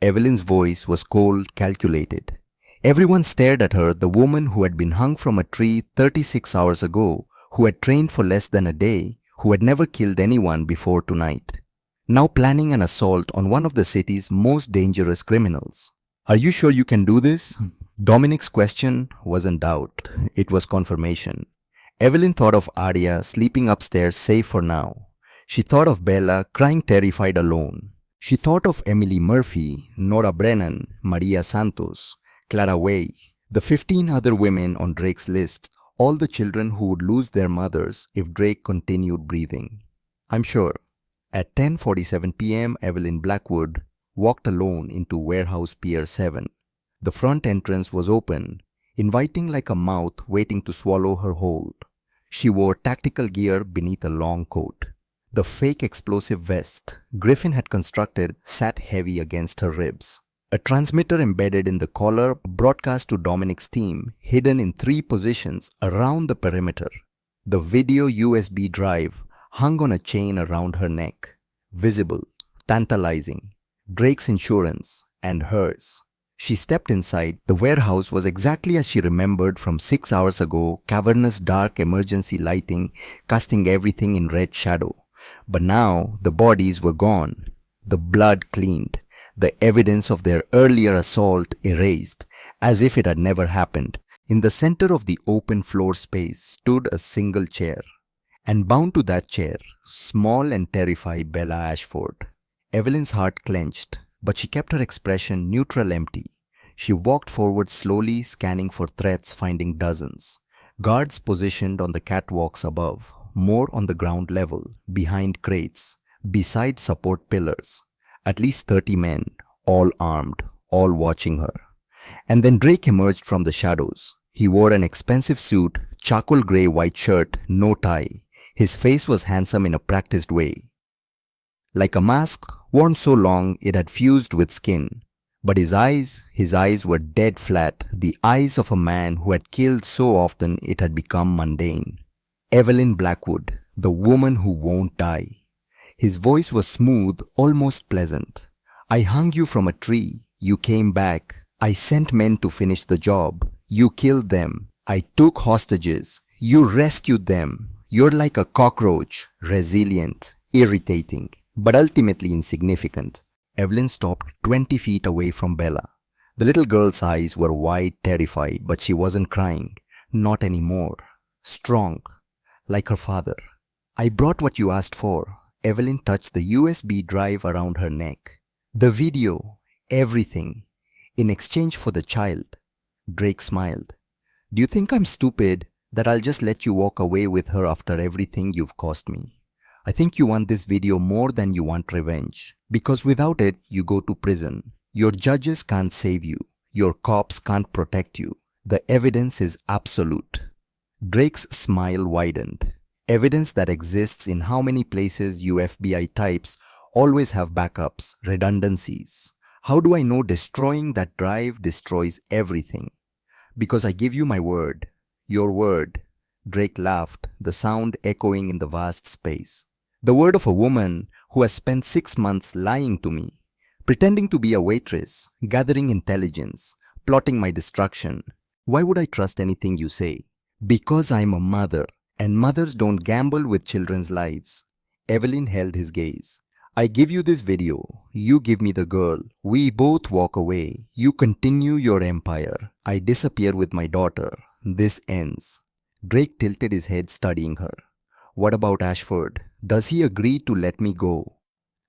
Evelyn's voice was cold, calculated. Everyone stared at her, the woman who had been hung from a tree 36 hours ago, who had trained for less than a day, who had never killed anyone before tonight. Now planning an assault on one of the city's most dangerous criminals. "Are you sure you can do this?" Dominic's question wasn't doubt, it was confirmation. Evelyn thought of Arya sleeping upstairs safe for now. She thought of Bella crying terrified alone. She thought of Emily Murphy, Nora Brennan, Maria Santos, Clara Way, the 15 other women on Drake's list, all the children who would lose their mothers if Drake continued breathing. "I'm sure." At 10:47 p.m., Evelyn Blackwood walked alone into Warehouse Pier 7. The front entrance was open, inviting like a mouth waiting to swallow her whole. She wore tactical gear beneath a long coat. The fake explosive vest Griffin had constructed sat heavy against her ribs. A transmitter embedded in the collar broadcast to Dominic's team, hidden in 3 positions around the perimeter. The video USB drive hung on a chain around her neck. Visible, tantalizing. Drake's insurance and hers. She stepped inside. The warehouse was exactly as she remembered from 6 hours ago, cavernous dark emergency lighting casting everything in red shadow. But now the bodies were gone, the blood cleaned, the evidence of their earlier assault erased, as if it had never happened. In the center of the open floor space stood a single chair, and bound to that chair, small and terrified Bella Ashford. Evelyn's heart clenched, but she kept her expression neutral empty. She walked forward slowly, scanning for threats, finding dozens. Guards positioned on the catwalks above, more on the ground level, behind crates, beside support pillars. At least 30 men, all armed, all watching her. And then Drake emerged from the shadows. He wore an expensive suit, charcoal grey white shirt, no tie. His face was handsome in a practiced way. Like a mask, worn so long it had fused with skin. But his eyes were dead flat, the eyes of a man who had killed so often it had become mundane. Evelyn Blackwood, the woman who won't die. His voice was smooth, almost pleasant. I hung you from a tree. You came back. I sent men to finish the job. You killed them. I took hostages. You rescued them. You're like a cockroach, resilient, irritating, but ultimately insignificant. Evelyn stopped 20 feet away from Bella. The little girl's eyes were wide, terrified, but she wasn't crying. Not anymore. Strong, like her father. I brought what you asked for. Evelyn touched the USB drive around her neck. The video, everything, in exchange for the child. Drake smiled. Do you think I'm stupid that I'll just let you walk away with her after everything you've cost me? I think you want this video more than you want revenge. Because without it, you go to prison. Your judges can't save you. Your cops can't protect you. The evidence is absolute. Drake's smile widened. Evidence that exists in how many places you FBI types always have backups, redundancies. How do I know destroying that drive destroys everything? Because I give you my word. Your word. Drake laughed, the sound echoing in the vast space. The word of a woman who has spent 6 months lying to me, pretending to be a waitress, gathering intelligence, plotting my destruction. Why would I trust anything you say? Because I'm a mother, and mothers don't gamble with children's lives. Evelyn held his gaze. I give you this video. You give me the girl. We both walk away. You continue your empire. I disappear with my daughter. This ends. Drake tilted his head, studying her. What about Ashford? Does he agree to let me go?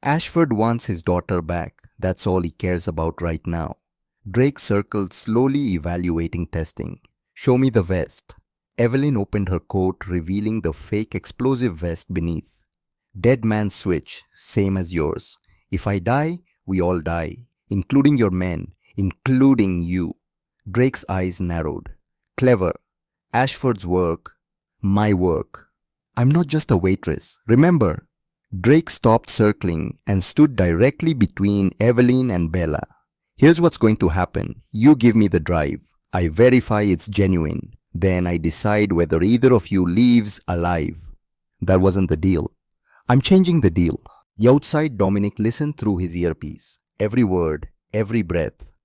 Ashford wants his daughter back. That's all he cares about right now. Drake circled, slowly evaluating testing. Show me the vest. Evelyn opened her coat, revealing the fake explosive vest beneath. Dead man's switch, same as yours. If I die, we all die, including your men, including you. Drake's eyes narrowed. Clever. Ashford's work, my work. I'm not just a waitress, remember? Drake stopped circling and stood directly between Evelyn and Bella. Here's what's going to happen. You give me the drive. I verify it's genuine. Then I decide whether either of you leaves alive. That wasn't the deal. I'm changing the deal. Outside, Dominic listened through his earpiece. Every word, every breath.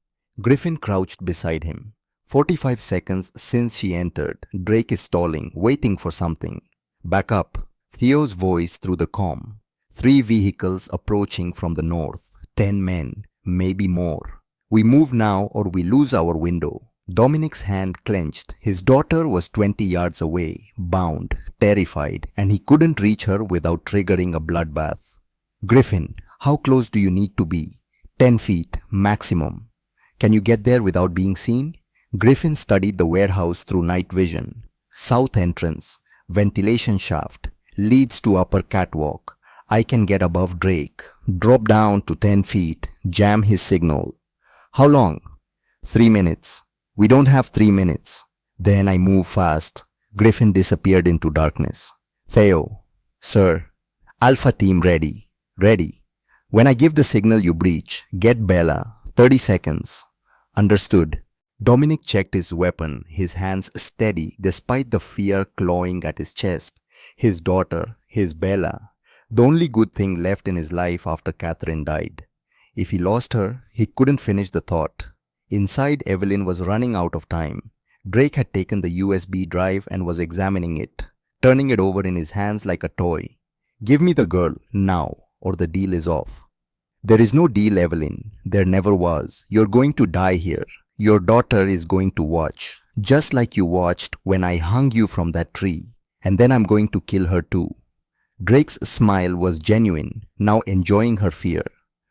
Griffin crouched beside him. 45 seconds since she entered. Drake is stalling, waiting for something. Back up. Theo's voice through the comm. 3 vehicles approaching from the north. 10 men, maybe more. We move now or we lose our window. Dominic's hand clenched. His daughter was 20 yards away, bound, terrified, and he couldn't reach her without triggering a bloodbath. Griffin, how close do you need to be? 10 feet, maximum. Can you get there without being seen? Griffin studied the warehouse through night vision. South entrance, ventilation shaft, leads to upper catwalk. I can get above Drake, drop down to 10 feet, jam his signal. How long? 3 minutes. We don't have 3 minutes. Then I move fast. Griffin disappeared into darkness. Theo, sir, Alpha team ready. Ready. When I give the signal you breach, get Bella. 30 seconds. Understood. Dominic checked his weapon, his hands steady despite the fear clawing at his chest. His daughter, his Bella, the only good thing left in his life after Catherine died. If he lost her, he couldn't finish the thought. Inside, Evelyn was running out of time. Drake had taken the USB drive and was examining it, turning it over in his hands like a toy. Give me the girl, now, or the deal is off. There is no deal, Evelyn. There never was. You're going to die here. Your daughter is going to watch, just like you watched when I hung you from that tree. And then I'm going to kill her too. Drake's smile was genuine, now enjoying her fear.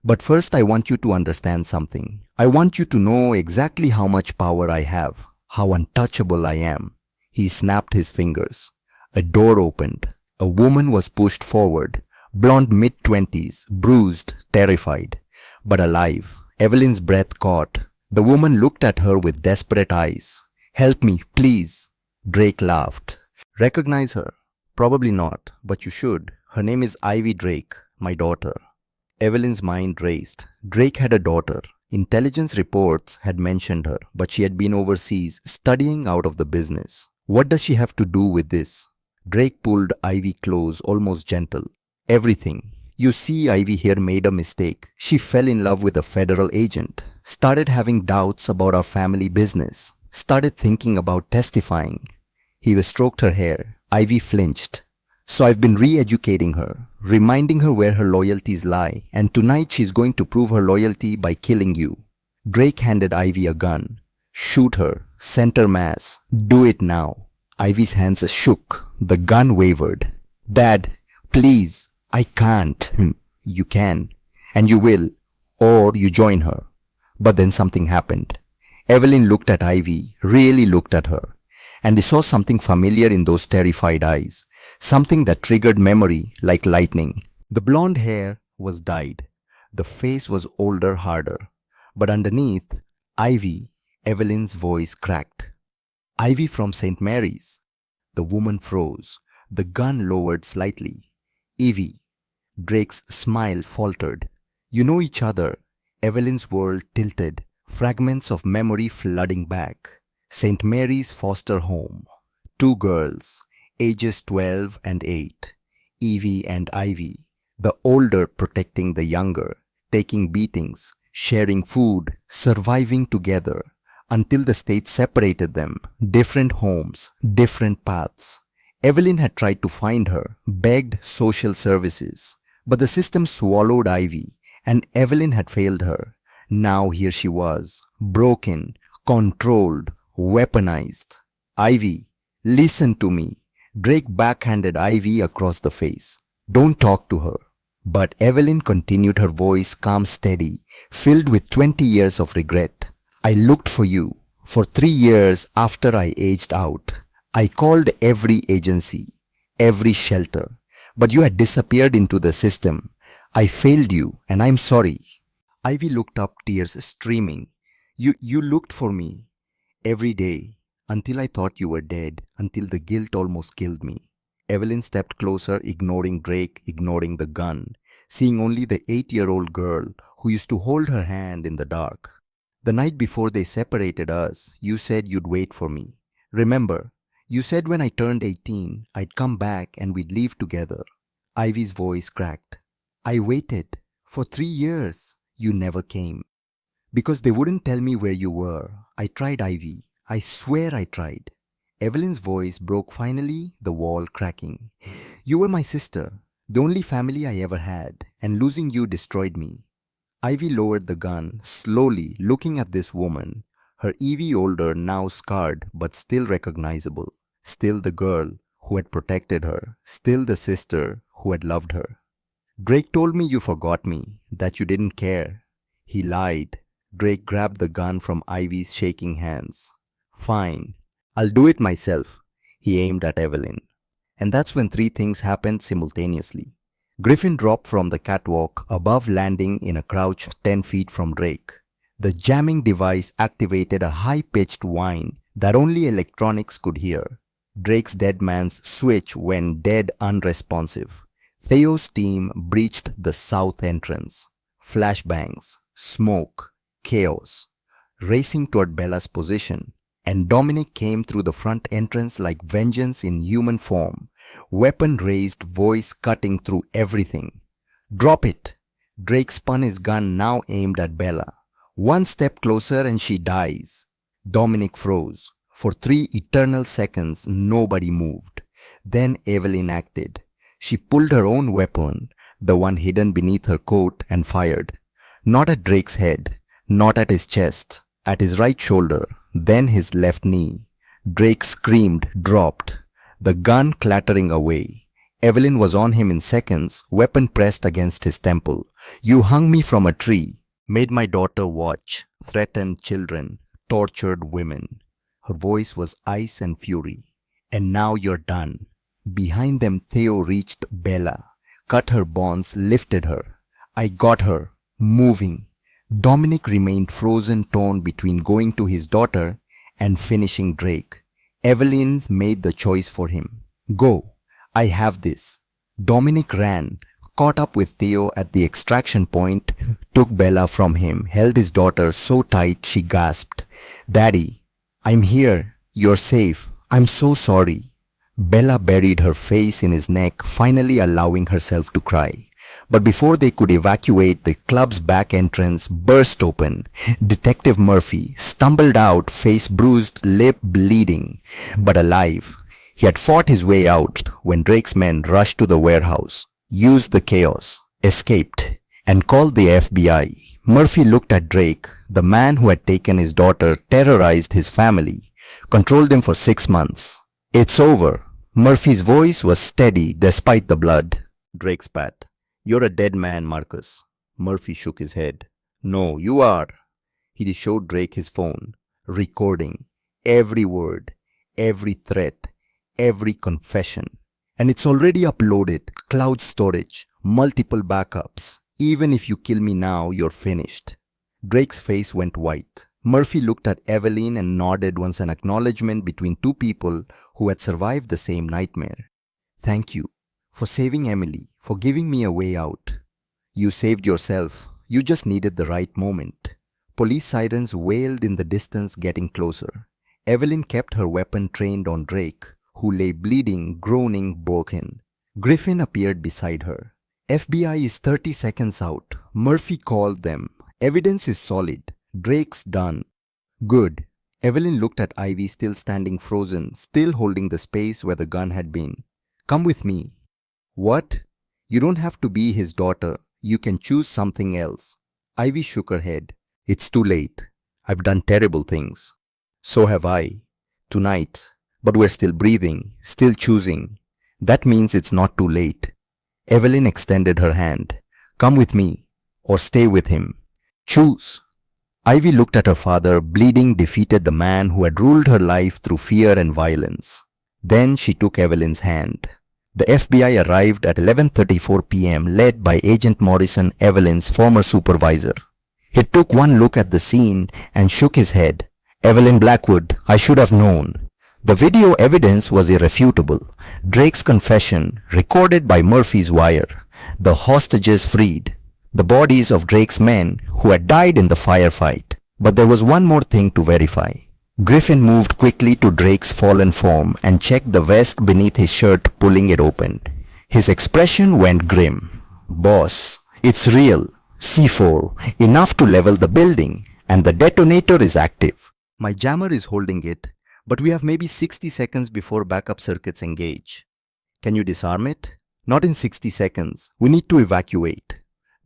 But first I want you to understand something. I want you to know exactly how much power I have, how untouchable I am. He snapped his fingers. A door opened. A woman was pushed forward, blonde mid-20s, bruised, terrified, but alive. Evelyn's breath caught. The woman looked at her with desperate eyes. Help me, please. Drake laughed. Recognize her? Probably not, but you should. Her name is Ivy Drake, my daughter. Evelyn's mind raced. Drake had a daughter. Intelligence reports had mentioned her, but she had been overseas studying out of the business. What does she have to do with this? Drake pulled Ivy close, almost gentle. Everything. You see, Ivy here made a mistake. She fell in love with a federal agent, started having doubts about our family business, started thinking about testifying. He stroked her hair. Ivy flinched. So I've been re-educating her, reminding her where her loyalties lie, and tonight she's going to prove her loyalty by killing you. Drake handed Ivy a gun. Shoot her. Center mass. Do it now. Ivy's hands shook. The gun wavered. Dad, please. I can't. You can. And you will. Or you join her. But then something happened. Evelyn looked at Ivy, really looked at her. And he saw something familiar in those terrified eyes. Something that triggered memory like lightning. The blonde hair was dyed. The face was older, harder. But underneath, Ivy, Evelyn's voice cracked. Ivy from St. Mary's. The woman froze. The gun lowered slightly. Evie. Drake's smile faltered. You know each other. Evelyn's world tilted. Fragments of memory flooding back. St. Mary's foster home. Two girls, ages 12 and 8. Evie and Ivy. The older protecting the younger. Taking beatings. Sharing food. Surviving together. Until the state separated them. Different homes. Different paths. Evelyn had tried to find her. Begged social services. But the system swallowed Ivy. And Evelyn had failed her. Now here she was. Broken. Controlled. Weaponized. Ivy, listen to me. Drake backhanded Ivy across the face. Don't talk to her. But Evelyn continued, her voice calm, steady, filled with 20 years of regret. I looked for you. For 3 years after I aged out. I called every agency, every shelter. But you had disappeared into the system. I failed you, and I'm sorry. Ivy looked up, tears streaming. You looked for me. Every day, until I thought you were dead, until the guilt almost killed me. Evelyn stepped closer, ignoring Drake, ignoring the gun, seeing only the 8-year-old girl who used to hold her hand in the dark. The night before they separated us, you said you'd wait for me. Remember, you said when I turned 18, I'd come back and we'd leave together. Ivy's voice cracked. I waited. For 3 years. You never came. Because they wouldn't tell me where you were. I tried, Ivy. I swear I tried. Evelyn's voice broke finally, the wall cracking. You were my sister, the only family I ever had, and losing you destroyed me. Ivy lowered the gun, slowly looking at this woman, her Evie older, now scarred, but still recognizable. Still the girl who had protected her, still the sister who had loved her. Drake told me you forgot me, that you didn't care. He lied. Drake grabbed the gun from Ivy's shaking hands. Fine. I'll do it myself. He aimed at Evelyn. And that's when 3 things happened simultaneously. Griffin dropped from the catwalk above, landing in a crouch 10 feet from Drake. The jamming device activated a high-pitched whine that only electronics could hear. Drake's dead man's switch went dead unresponsive. Theo's team breached the south entrance. Flashbangs, smoke, chaos, racing toward Bella's position, and Dominic came through the front entrance like vengeance in human form, weapon raised, voice cutting through everything. Drop it! Drake spun his gun, now aimed at Bella. One step closer and she dies. Dominic froze. For 3 eternal seconds, nobody moved. Then Evelyn acted. She pulled her own weapon, the one hidden beneath her coat, and fired. Not at Drake's head, not at his chest, at his right shoulder, then his left knee. Drake screamed, dropped, the gun clattering away. Evelyn was on him in seconds, weapon pressed against his temple. You hung me from a tree, made my daughter watch, threatened children, tortured women. Her voice was ice and fury. And now you're done. Behind them, Theo reached Bella, cut her bonds, lifted her. I got her, moving. Dominic remained frozen, torn between going to his daughter and finishing Drake. Evelyn made the choice for him. Go, I have this. Dominic ran, caught up with Theo at the extraction point, took Bella from him, held his daughter so tight she gasped. Daddy, I'm here. You're safe. I'm so sorry. Bella buried her face in his neck, finally allowing herself to cry. But before they could evacuate, the club's back entrance burst open. Detective Murphy stumbled out, face bruised, lip bleeding, but alive. He had fought his way out when Drake's men rushed to the warehouse, used the chaos, escaped, and called the FBI. Murphy looked at Drake, the man who had taken his daughter, terrorized his family, controlled him for 6 months. It's over. Murphy's voice was steady despite the blood. Drake spat. You're a dead man, Marcus. Murphy shook his head. No, you are. He showed Drake his phone, recording every word, every threat, every confession. And it's already uploaded, cloud storage, multiple backups. Even if you kill me now, you're finished. Drake's face went white. Murphy looked at Evelyn and nodded once, an acknowledgement between two people who had survived the same nightmare. Thank you for saving Emily, for giving me a way out. You saved yourself. You just needed the right moment. Police sirens wailed in the distance, getting closer. Evelyn kept her weapon trained on Drake, who lay bleeding, groaning, broken. Griffin appeared beside her. FBI is 30 seconds out. Murphy called them. Evidence is solid. Drake's done. Good. Evelyn looked at Ivy, still standing frozen, still holding the space where the gun had been. Come with me. What? You don't have to be his daughter. You can choose something else. Ivy shook her head. It's too late. I've done terrible things. So have I. Tonight. But we're still breathing, still choosing. That means it's not too late. Evelyn extended her hand. Come with me, or stay with him. Choose. Ivy looked at her father, bleeding, defeated the man who had ruled her life through fear and violence. Then she took Evelyn's hand. The FBI arrived at 11:34 p.m., led by Agent Morrison, Evelyn's former supervisor. He took one look at the scene and shook his head. Evelyn Blackwood, I should have known. The video evidence was irrefutable. Drake's confession, recorded by Murphy's wire. The hostages freed. The bodies of Drake's men who had died in the firefight. But there was one more thing to verify. Griffin moved quickly to Drake's fallen form and checked the vest beneath his shirt, pulling it open. His expression went grim. Boss, it's real. C4, enough to level the building, and the detonator is active. My jammer is holding it, but we have maybe 60 seconds before backup circuits engage. Can you disarm it? Not in 60 seconds. We need to evacuate.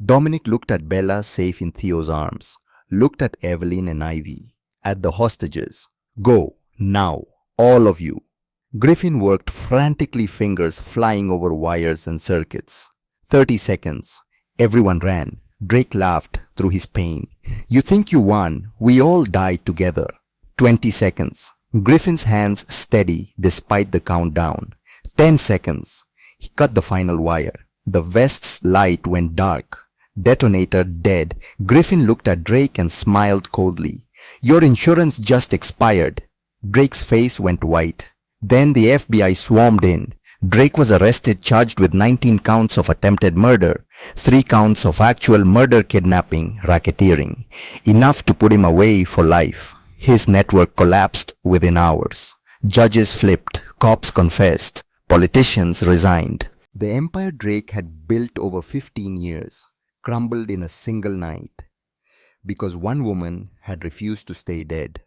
Dominic looked at Bella, safe in Theo's arms, looked at Evelyn and Ivy, at the hostages. Go, now, all of you. Griffin worked frantically, fingers flying over wires and circuits. 30 seconds. Everyone ran. Drake laughed through his pain. You think you won? We all died together. 20 seconds. Griffin's hands steady despite the countdown. 10 seconds. He cut the final wire. The vest's light went dark. Detonator dead. Griffin looked at Drake and smiled coldly. Your insurance just expired. Drake's face went white. Then the FBI swarmed in. Drake was arrested charged with 19 counts of attempted murder, 3 counts of actual murder, kidnapping, racketeering, enough to put him away for life. His network collapsed within hours. Judges flipped, cops confessed, politicians resigned. The empire Drake had built over 15 years crumbled in a single night because one woman had refused to stay dead.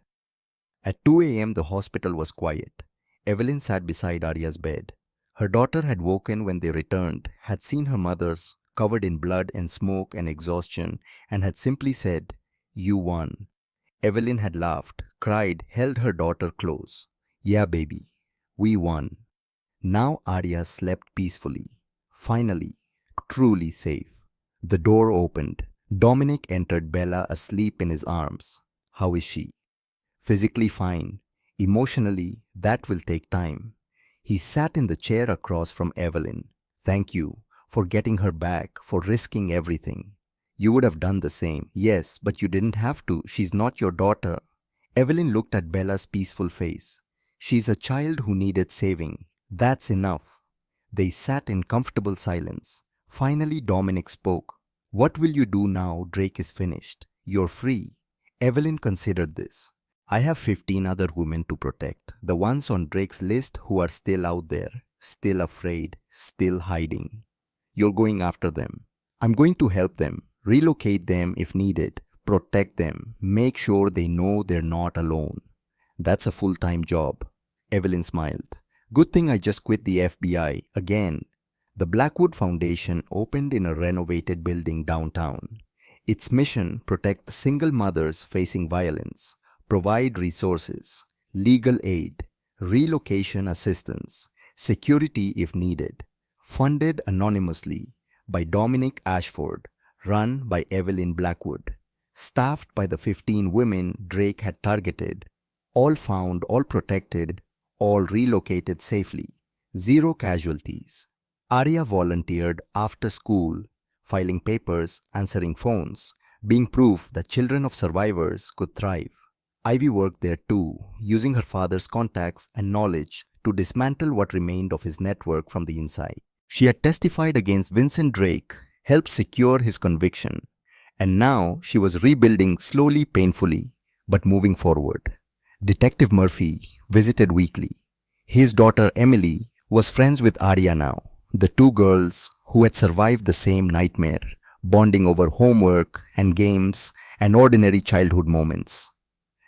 At 2 a.m. the hospital was quiet. Evelyn sat beside Arya's bed. Her daughter had woken when they returned, had seen her mother's covered in blood and smoke and exhaustion, and had simply said, "You won." Evelyn had laughed, cried, held her daughter close. "Yeah, baby, we won." Now Arya slept peacefully, finally, truly safe. The door opened. Dominic entered, Bella asleep in his arms. How is she? Physically fine. Emotionally, that will take time. He sat in the chair across from Evelyn. "Thank you for getting her back, for risking everything. You would have done the same." "Yes, but you didn't have to. She's not your daughter." Evelyn looked at Bella's peaceful face. "She's a child who needed saving. That's enough." They sat in comfortable silence. Finally, Dominic spoke. "What will you do now Drake is finished? You're free." Evelyn considered this. "I have 15 other women to protect, the ones on Drake's list who are still out there, still afraid, still hiding. You're going after them. I'm going to help them, relocate them if needed, protect them, make sure they know they're not alone." "That's a full-time job." Evelyn smiled. "Good thing I just quit the FBI again." The Blackwood Foundation opened in a renovated building downtown. Its mission: protect single mothers facing violence, provide resources, legal aid, relocation assistance, security if needed. Funded anonymously by Dominic Ashford, run by Evelyn Blackwood. Staffed by the 15 women Drake had targeted. All found, all protected, all relocated safely. 0 casualties. Arya volunteered after school, filing papers, answering phones, being proof that children of survivors could thrive. Ivy worked there too, using her father's contacts and knowledge to dismantle what remained of his network from the inside. She had testified against Vincent Drake, helped secure his conviction, and now she was rebuilding slowly, painfully, but moving forward. Detective Murphy visited weekly. His daughter Emily was friends with Arya now, the 2 girls who had survived the same nightmare, bonding over homework and games and ordinary childhood moments.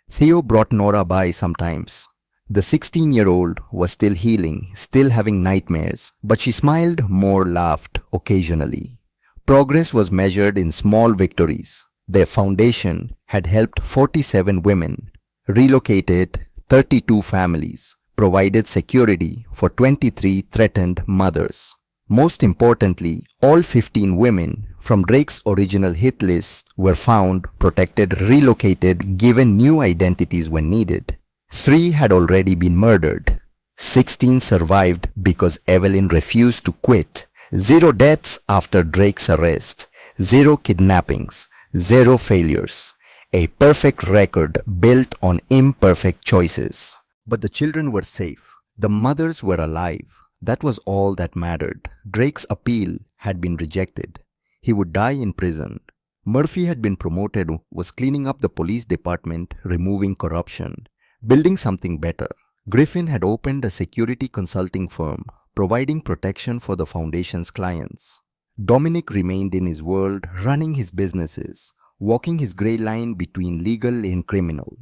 Theo brought Nora by sometimes. The 16-year-old was still healing, still having nightmares, but she smiled more, laughed occasionally. Progress was measured in small victories. Their foundation had helped 47 women, relocated 32 families, provided security for 23 threatened mothers. Most importantly, all 15 women from Drake's original hit list were found, protected, relocated, given new identities when needed. 3 had already been murdered. 16 survived because Evelyn refused to quit. 0 deaths after Drake's arrest. 0 kidnappings. 0 failures. A perfect record built on imperfect choices. But the children were safe. The mothers were alive. That was all that mattered. Drake's appeal had been rejected. He would die in prison. Murphy had been promoted, was cleaning up the police department, removing corruption, building something better. Griffin had opened a security consulting firm, providing protection for the foundation's clients. Dominic remained in his world, running his businesses, walking his grey line between legal and criminal.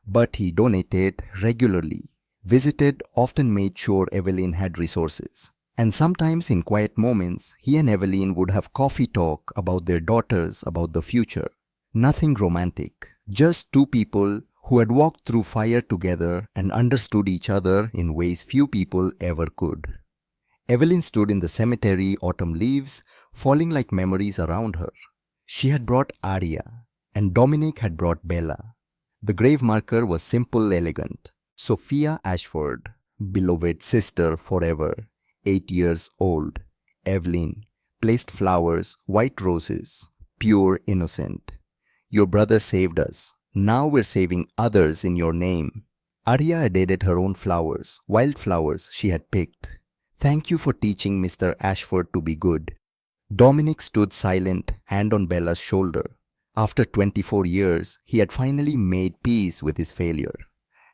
But he donated regularly, visited, often made sure Evelyn had resources. And sometimes in quiet moments, he and Evelyn would have coffee talk about their daughters, about the future. Nothing romantic, just 2 people who had walked through fire together and understood each other in ways few people ever could. Evelyn stood in the cemetery, autumn leaves falling like memories around her. She had brought Arya, and Dominic had brought Bella. The grave marker was simple, elegant. Sophia Ashford, beloved sister forever, 8 years old. Evelyn, placed flowers, white roses, pure, innocent. Your brother saved us. Now we're saving others in your name. Arya had added her own flowers, wildflowers she had picked. Thank you for teaching Mr. Ashford to be good. Dominic stood silent, hand on Bella's shoulder. After 24 years, he had finally made peace with his failure,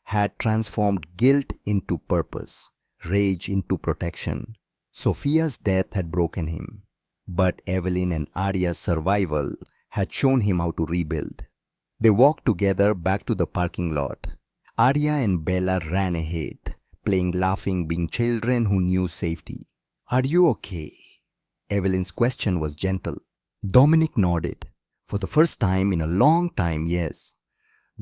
had transformed guilt into purpose, rage into protection. Sophia's death had broken him, but Evelyn and Arya's survival had shown him how to rebuild. They walked together back to the parking lot. Arya and Bella ran ahead, playing laughing, being children who knew safety. Are you okay? Evelyn's question was gentle. Dominic nodded. For the first time in a long time, yes.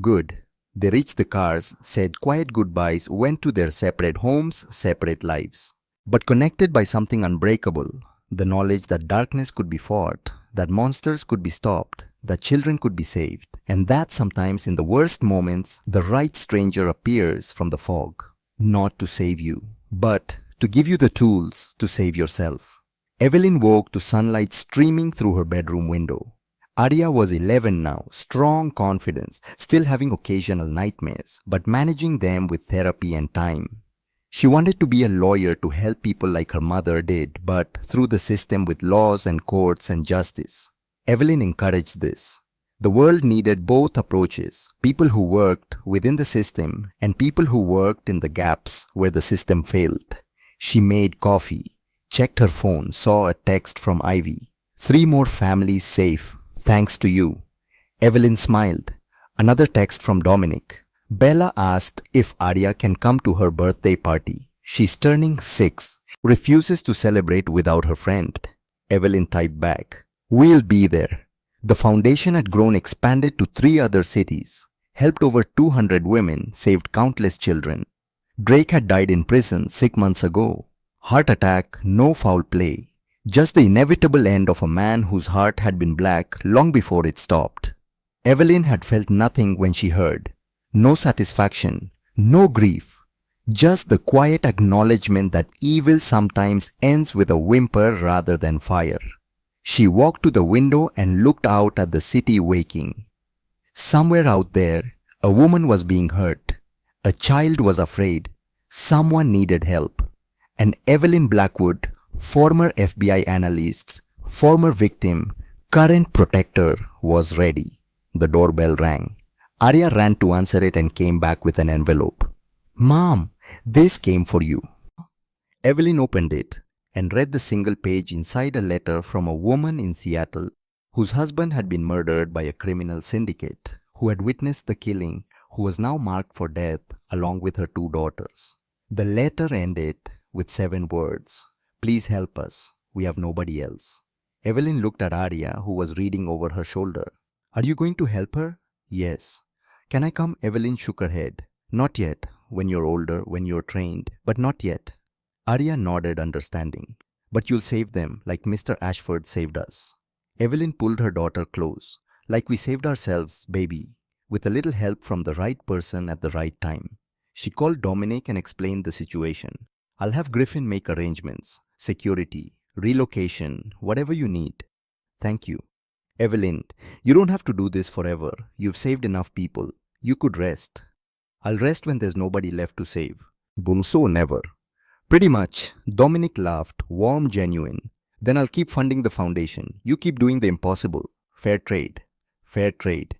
Good. They reached the cars, said quiet goodbyes, went to their separate homes, separate lives. But connected by something unbreakable, the knowledge that darkness could be fought, that monsters could be stopped, that children could be saved, and that sometimes in the worst moments, the right stranger appears from the fog, not to save you, but to give you the tools to save yourself. Evelyn woke to sunlight streaming through her bedroom window. Arya was 11 now, strong confidence, still having occasional nightmares, but managing them with therapy and time. She wanted to be a lawyer to help people like her mother did, but through the system with laws and courts and justice. Evelyn encouraged this. The world needed both approaches, people who worked within the system and people who worked in the gaps where the system failed. She made coffee, checked her phone, saw a text from Ivy. 3 more families safe, thanks to you. Evelyn smiled. Another text from Dominic. Bella asked if Arya can come to her birthday party. She's turning 6, refuses to celebrate without her friend. Evelyn typed back. We'll be there. The foundation had grown, expanded to 3 other cities, helped over 200 women, saved countless children. Drake had died in prison 6 months ago. Heart attack, no foul play. Just the inevitable end of a man whose heart had been black long before it stopped. Evelyn had felt nothing when she heard. No satisfaction, no grief. Just the quiet acknowledgement that evil sometimes ends with a whimper rather than fire. She walked to the window and looked out at the city waking. Somewhere out there, a woman was being hurt. A child was afraid. Someone needed help. And Evelyn Blackwood, former FBI analyst, former victim, current protector, was ready. The doorbell rang. Arya ran to answer it and came back with an envelope. Mom, this came for you. Evelyn opened it and read the single page inside a letter from a woman in Seattle whose husband had been murdered by a criminal syndicate, who had witnessed the killing, who was now marked for death along with her 2 daughters. The letter ended with 7 words. Please help us. We have nobody else. Evelyn looked at Arya, who was reading over her shoulder. Are you going to help her? Yes. Can I come? Evelyn shook her head. Not yet. When you're older, when you're trained, but not yet. Arya nodded, understanding. But you'll save them, like Mr. Ashford saved us. Evelyn pulled her daughter close. Like we saved ourselves, baby, with a little help from the right person at the right time. She called Dominic and explained the situation. I'll have Griffin make arrangements, security, relocation, whatever you need. Thank you. Evelyn, you don't have to do this forever. You've saved enough people. You could rest. I'll rest when there's nobody left to save. So never. Pretty much. Dominic laughed, warm, genuine. Then I'll keep funding the foundation. You keep doing the impossible. Fair trade. Fair trade.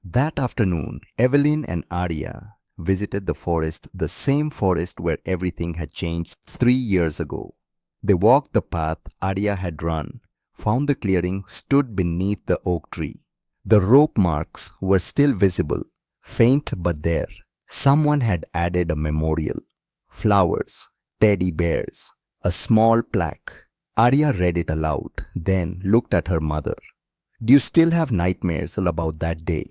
That afternoon, Evelyn and Arya visited the forest, the same forest where everything had changed 3 years ago. They walked the path Arya had run, found the clearing, stood beneath the oak tree. The rope marks were still visible, faint but there. Someone had added a memorial. Flowers, teddy bears, a small plaque. Arya read it aloud, then looked at her mother. Do you still have nightmares about that day?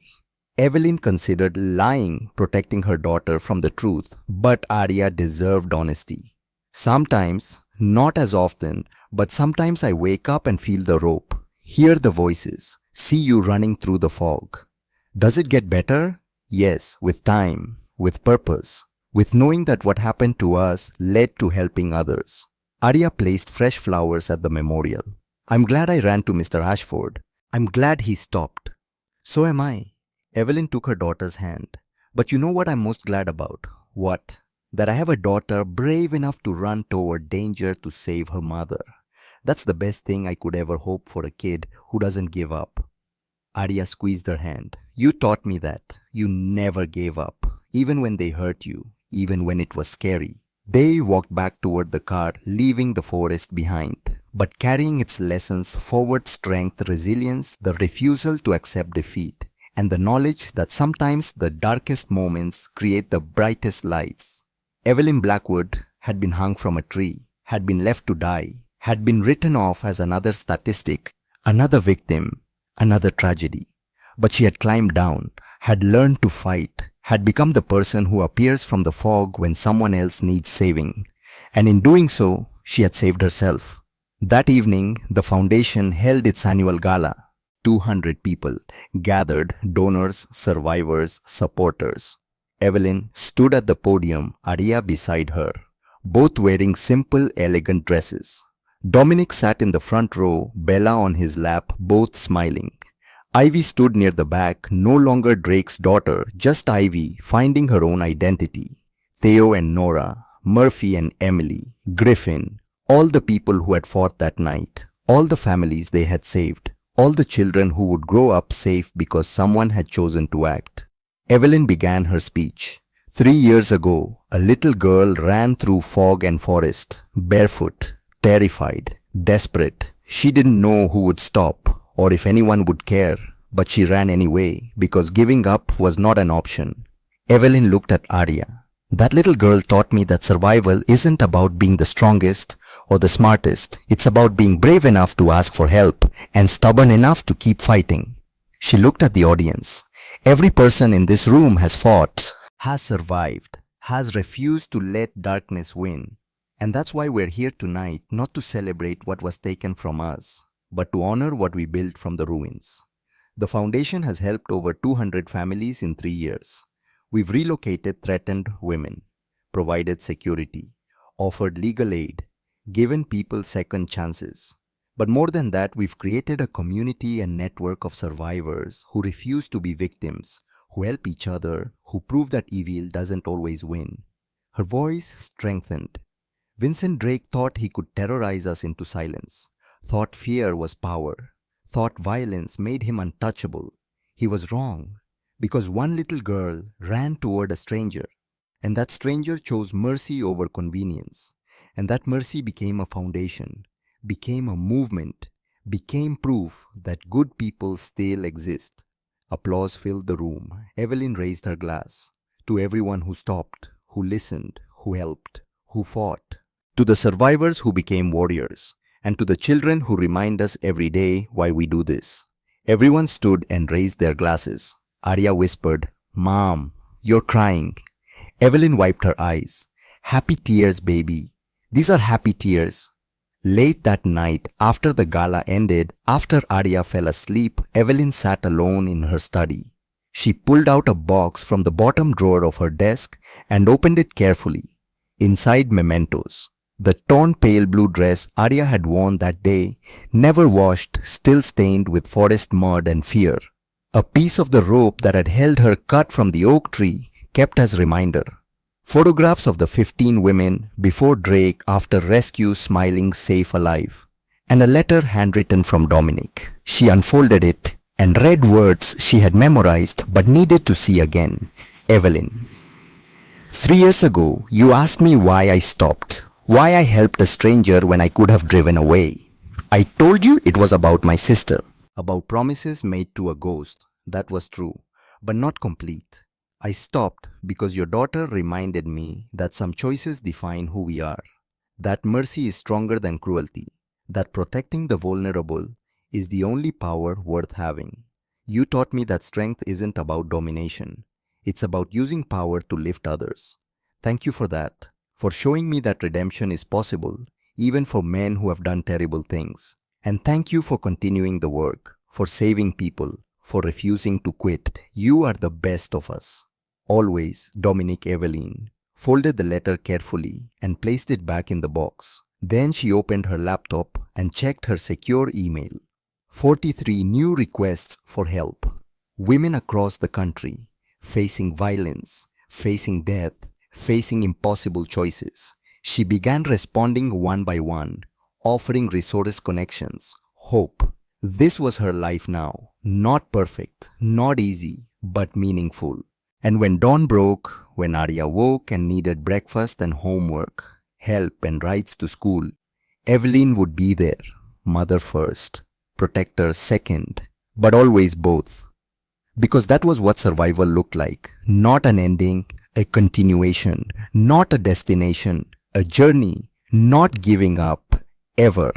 Evelyn considered lying, protecting her daughter from the truth, but Arya deserved honesty. Sometimes, not as often, but sometimes I wake up and feel the rope, hear the voices, see you running through the fog. Does it get better? Yes, with time, with purpose, with knowing that what happened to us led to helping others. Arya placed fresh flowers at the memorial. I'm glad I ran to Mr. Ashford. I'm glad he stopped. So am I. Evelyn took her daughter's hand. But you know what I'm most glad about? What? That I have a daughter brave enough to run toward danger to save her mother. That's the best thing I could ever hope for a kid who doesn't give up. Arya squeezed her hand. You taught me that. You never gave up, even when they hurt you, even when it was scary. They walked back toward the car, leaving the forest behind, but carrying its lessons forward: strength, resilience, the refusal to accept defeat, and the knowledge that sometimes the darkest moments create the brightest lights. Evelyn Blackwood had been hung from a tree, had been left to die, had been written off as another statistic, another victim, another tragedy. But she had climbed down, had learned to fight, had become the person who appears from the fog when someone else needs saving. And in doing so, she had saved herself. That evening, the foundation held its annual gala. 200 people gathered: donors, survivors, supporters. Evelyn stood at the podium, Arya beside her, both wearing simple, elegant dresses. Dominic sat in the front row, Bella on his lap, both smiling. Ivy stood near the back, no longer Drake's daughter, just Ivy, finding her own identity. Theo and Nora, Murphy and Emily, Griffin, all the people who had fought that night, all the families they had saved, all the children who would grow up safe because someone had chosen to act. Evelyn began her speech. 3 years ago, a little girl ran through fog and forest, barefoot, terrified, desperate. She didn't know who would stop or if anyone would care, but she ran anyway because giving up was not an option. Evelyn looked at Arya. That little girl taught me that survival isn't about being the strongest or the smartest. It's about being brave enough to ask for help and stubborn enough to keep fighting. She looked at the audience. Every person in this room has fought, has survived, has refused to let darkness win. And that's why we're here tonight, not to celebrate what was taken from us, but to honor what we built from the ruins. The foundation has helped over 200 families in 3 years. We've relocated threatened women, provided security, offered legal aid, given people second chances. But more than that, we've created a community and network of survivors who refuse to be victims, who help each other, who prove that evil doesn't always win. Her voice strengthened. Vincent Drake thought he could terrorize us into silence, thought fear was power, thought violence made him untouchable. He was wrong, because one little girl ran toward a stranger, and that stranger chose mercy over convenience, and that mercy became a foundation, became a movement, became proof that good people still exist. Applause filled the room. Evelyn raised her glass. To everyone who stopped, who listened, who helped, who fought. To the survivors who became warriors, and to the children who remind us every day why we do this. Everyone stood and raised their glasses. Arya whispered, "Mom, you're crying." Evelyn wiped her eyes. "Happy tears, baby. These are happy tears." Late that night, after the gala ended, after Arya fell asleep, Evelyn sat alone in her study. She pulled out a box from the bottom drawer of her desk and opened it carefully. Inside, mementos. The torn pale blue dress Arya had worn that day, never washed, still stained with forest mud and fear. A piece of the rope that had held her cut from the oak tree, kept as reminder. Photographs of the 15 women before Drake, after rescue, smiling, safe, alive. And a letter handwritten from Dominic. She unfolded it and read words she had memorized but needed to see again. Evelyn. 3 years ago, you asked me why I stopped. Why I helped a stranger when I could have driven away. I told you it was about my sister. About promises made to a ghost. That was true, but not complete. I stopped because your daughter reminded me that some choices define who we are. That mercy is stronger than cruelty. That protecting the vulnerable is the only power worth having. You taught me that strength isn't about domination. It's about using power to lift others. Thank you for that. For showing me that redemption is possible, even for men who have done terrible things. And thank you for continuing the work, for saving people, for refusing to quit. You are the best of us. Always, Dominic. Evelyn folded the letter carefully and placed it back in the box. Then she opened her laptop and checked her secure email. 43 new requests for help. Women across the country, facing violence, facing death, facing impossible choices. She began responding one by one, offering resource connections, hope. This was her life now. Not perfect, not easy, but meaningful. And when dawn broke, when Arya woke and needed breakfast and homework, help and rides to school, Evelyn would be there. Mother first, protector second, but always both. Because that was what survival looked like. Not an ending, a continuation, not a destination, a journey, not giving up, ever.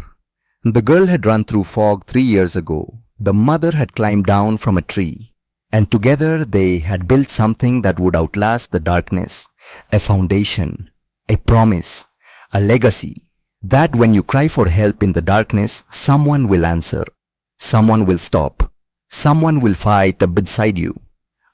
The girl had run through fog 3 years ago. The mother had climbed down from a tree. And together they had built something that would outlast the darkness. A foundation, a promise, a legacy. That when you cry for help in the darkness, someone will answer. Someone will stop. Someone will fight beside you.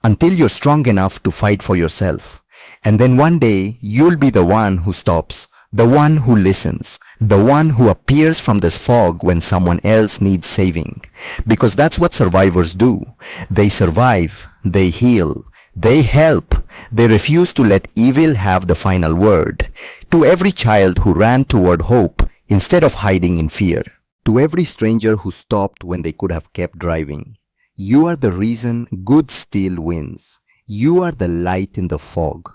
Until you're strong enough to fight for yourself. And then one day, you'll be the one who stops. The one who listens. The one who appears from this fog when someone else needs saving. Because that's what survivors do. They survive. They heal. They help. They refuse to let evil have the final word. To every child who ran toward hope instead of hiding in fear. To every stranger who stopped when they could have kept driving. You are the reason good still wins. You are the light in the fog.